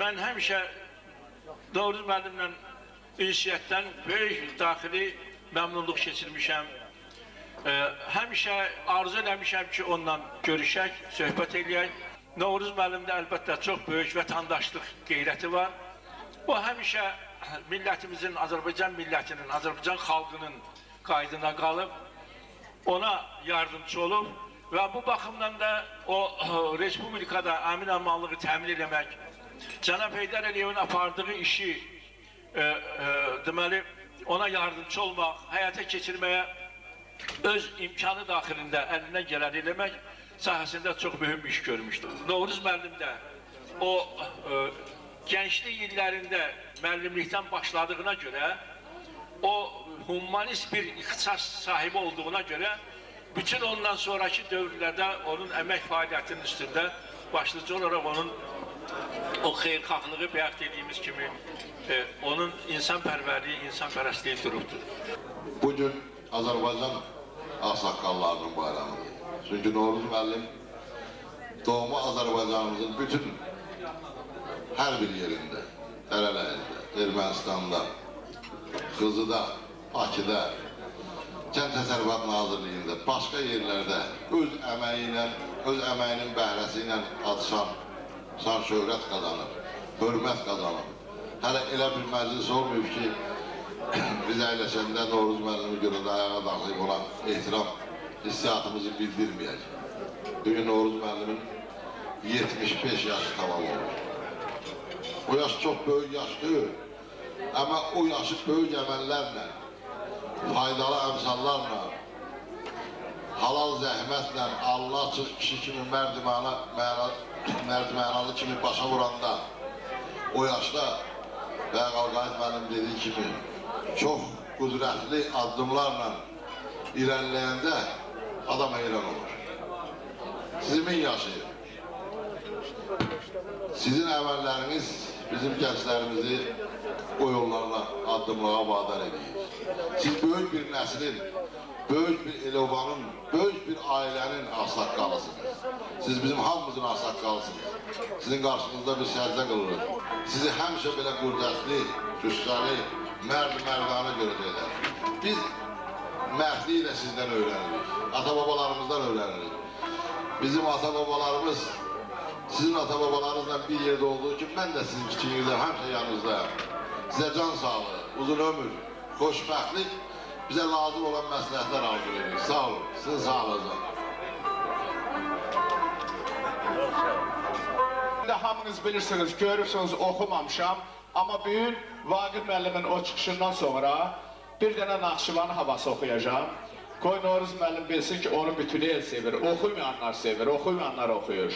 Mən həmişə Novruz müəllimlə ünsiyyətdən böyük daxili məmnunluq keçirmişəm. Həmişə arzu eləmişəm ki, onunla görüşək, söhbət eləyək. Novruz müəllimdə əlbəttə çox böyük vətəndaşlıq qeyrəti var. O həmişə millətimizin, Azərbaycan millətinin, Azərbaycan xalqının qaydına qalıb, ona yardımcı olub və bu baxımdan da o Respublikada əmin-amanlığı təmin eləmək, Cənab Heydər Əliyevin apardığı işi deməli ona yardımcı olmaq, həyata keçirməyə öz imkanı daxilində əlindən gələn eləmək sahəsində çox mühüm iş görmüşdür. Novruz müəllim də o gənclik illərində müəllimlikdən başladığına görə, o humanist bir ixtisas sahibi olduğuna görə bütün ondan sonraki dövrlərdə onun əmək fəaliyyətinin üstündə başlıca olaraq onun o xeyirxahlığı bəyək dediyimiz kimi onun insanpərvərliyi, insanpərəstliyi durubdur. Bugün Azərbaycan ağsaqqallarının bayramıdır. Çünki Novruz müəllim doğma Azərbaycanımızın bütün hər bir yerində, Dərələyində, Ermənistanda, Xızıda, Bakıda, Kənd Təsərrüfat Nazirliyində, başqa yerlərdə öz əməyi ilə, öz əməyinin bəhrəsi ilə atışan san şöhrət qazanır, hörmət qazanır. Hələ elə bir məclis olmayıb ki, biz əyləşəndə Novruz müəllimi görəndə ayağa daxlayıb ona ehtiram hissiyatımızı bildirməyək. Bugün Novruz müəllimin 75 yaşı tamam olur. O yaş çox böyük yaşdır, amma o yaşı böyük əməllərlə, faydalı əmsallarla, halal zəhmətlə, Allah çıx kişi kimi mərdimənalı kimi başa vuranda, o yaşda və Qalqayız mənim dediyi kimi çox qüdrətli addımlarla irəliləyəndə adam heyran olur. Sizimin yaşı, sizin əməlləriniz bizim gənclərimizi o yollarla addımlığa vadar edir. Siz böyük bir nəslin, böyük bir el-obanın, böyük bir ailənin ağsaqqalısınız. Siz bizim hamımızın ağsaqqalısınız. Sizin qarşınızda bir səcdə qılırıq. Sizi həmişə belə qüdrətli, cüssəli, mərd-mərdanə görəcəklər. Biz mərdliyi də sizdən öyrənirik, ata-babalarımızdan öyrənirik. Bizim ata-babalarımız, sizin ata-babalarınızla bir yerdə olduğu ki, mən də sizin kiçiyinizdə həmişə yanınızdayım. Sizə can sağlığı, uzun ömür, xoşbəxtlik, bizə lazım olan məsləhətlər arzu edirik. Sağ olun, sizin sağlığınıza. Hamınız bilirsiniz, görürsünüz, oxumamışam. Amma bugün Vaqif müəllimin o çıxışından sonra bir dənə Naxçıvan havası oxuyacağım. Qoy Novruz müəllim bilsin ki, onu bütün el sevir, oxuymayanlar sevir, oxuymayanlar oxuyur.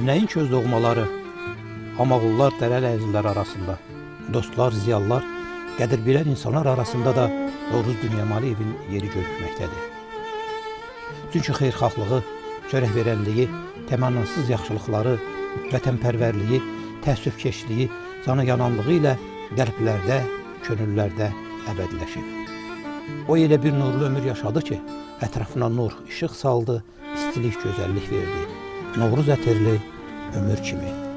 Nəinki öz doğmaları, Amağullar, dərəl-əzizlər arasında, dostlar, ziyalılar, qədir bilən insanlar arasında da Novruz Dünyəmaliyevin yeri görülməkdədir. Çünki xeyirxahlığı, çörəkverənliyi, təmənnasız yaxşılıqları, vətənpərvərliyi, təəssüfkeşliyi, canayananlığı ilə qəlblərdə, könüllərdə əbədiləşib. O elə bir nurlu ömür yaşadı ki, ətrafına nur, işıq saldı, istilik, gözəllik verdi. Novruz ətirli ömür kimi.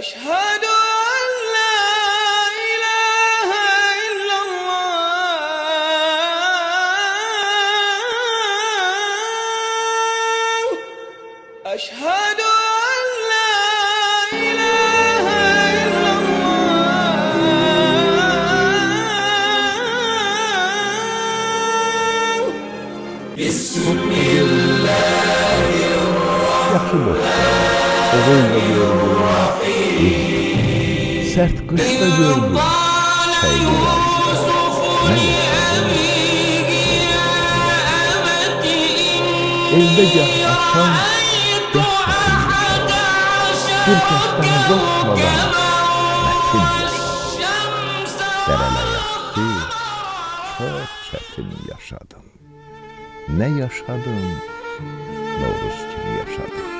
أشهد أن لا إله إلا الله أشهد أن لا إله إلا الله بسم الله Sert kışta gördüm çaylı yazdı. Ne yaşadım? Evde gah akşam gah çetin yaşadım. Bir kesten uzatmadan metin yaşadım. Derele yaktı, çok çetin yaşadım. Ne yaşadım? Novruz kimi yaşadım.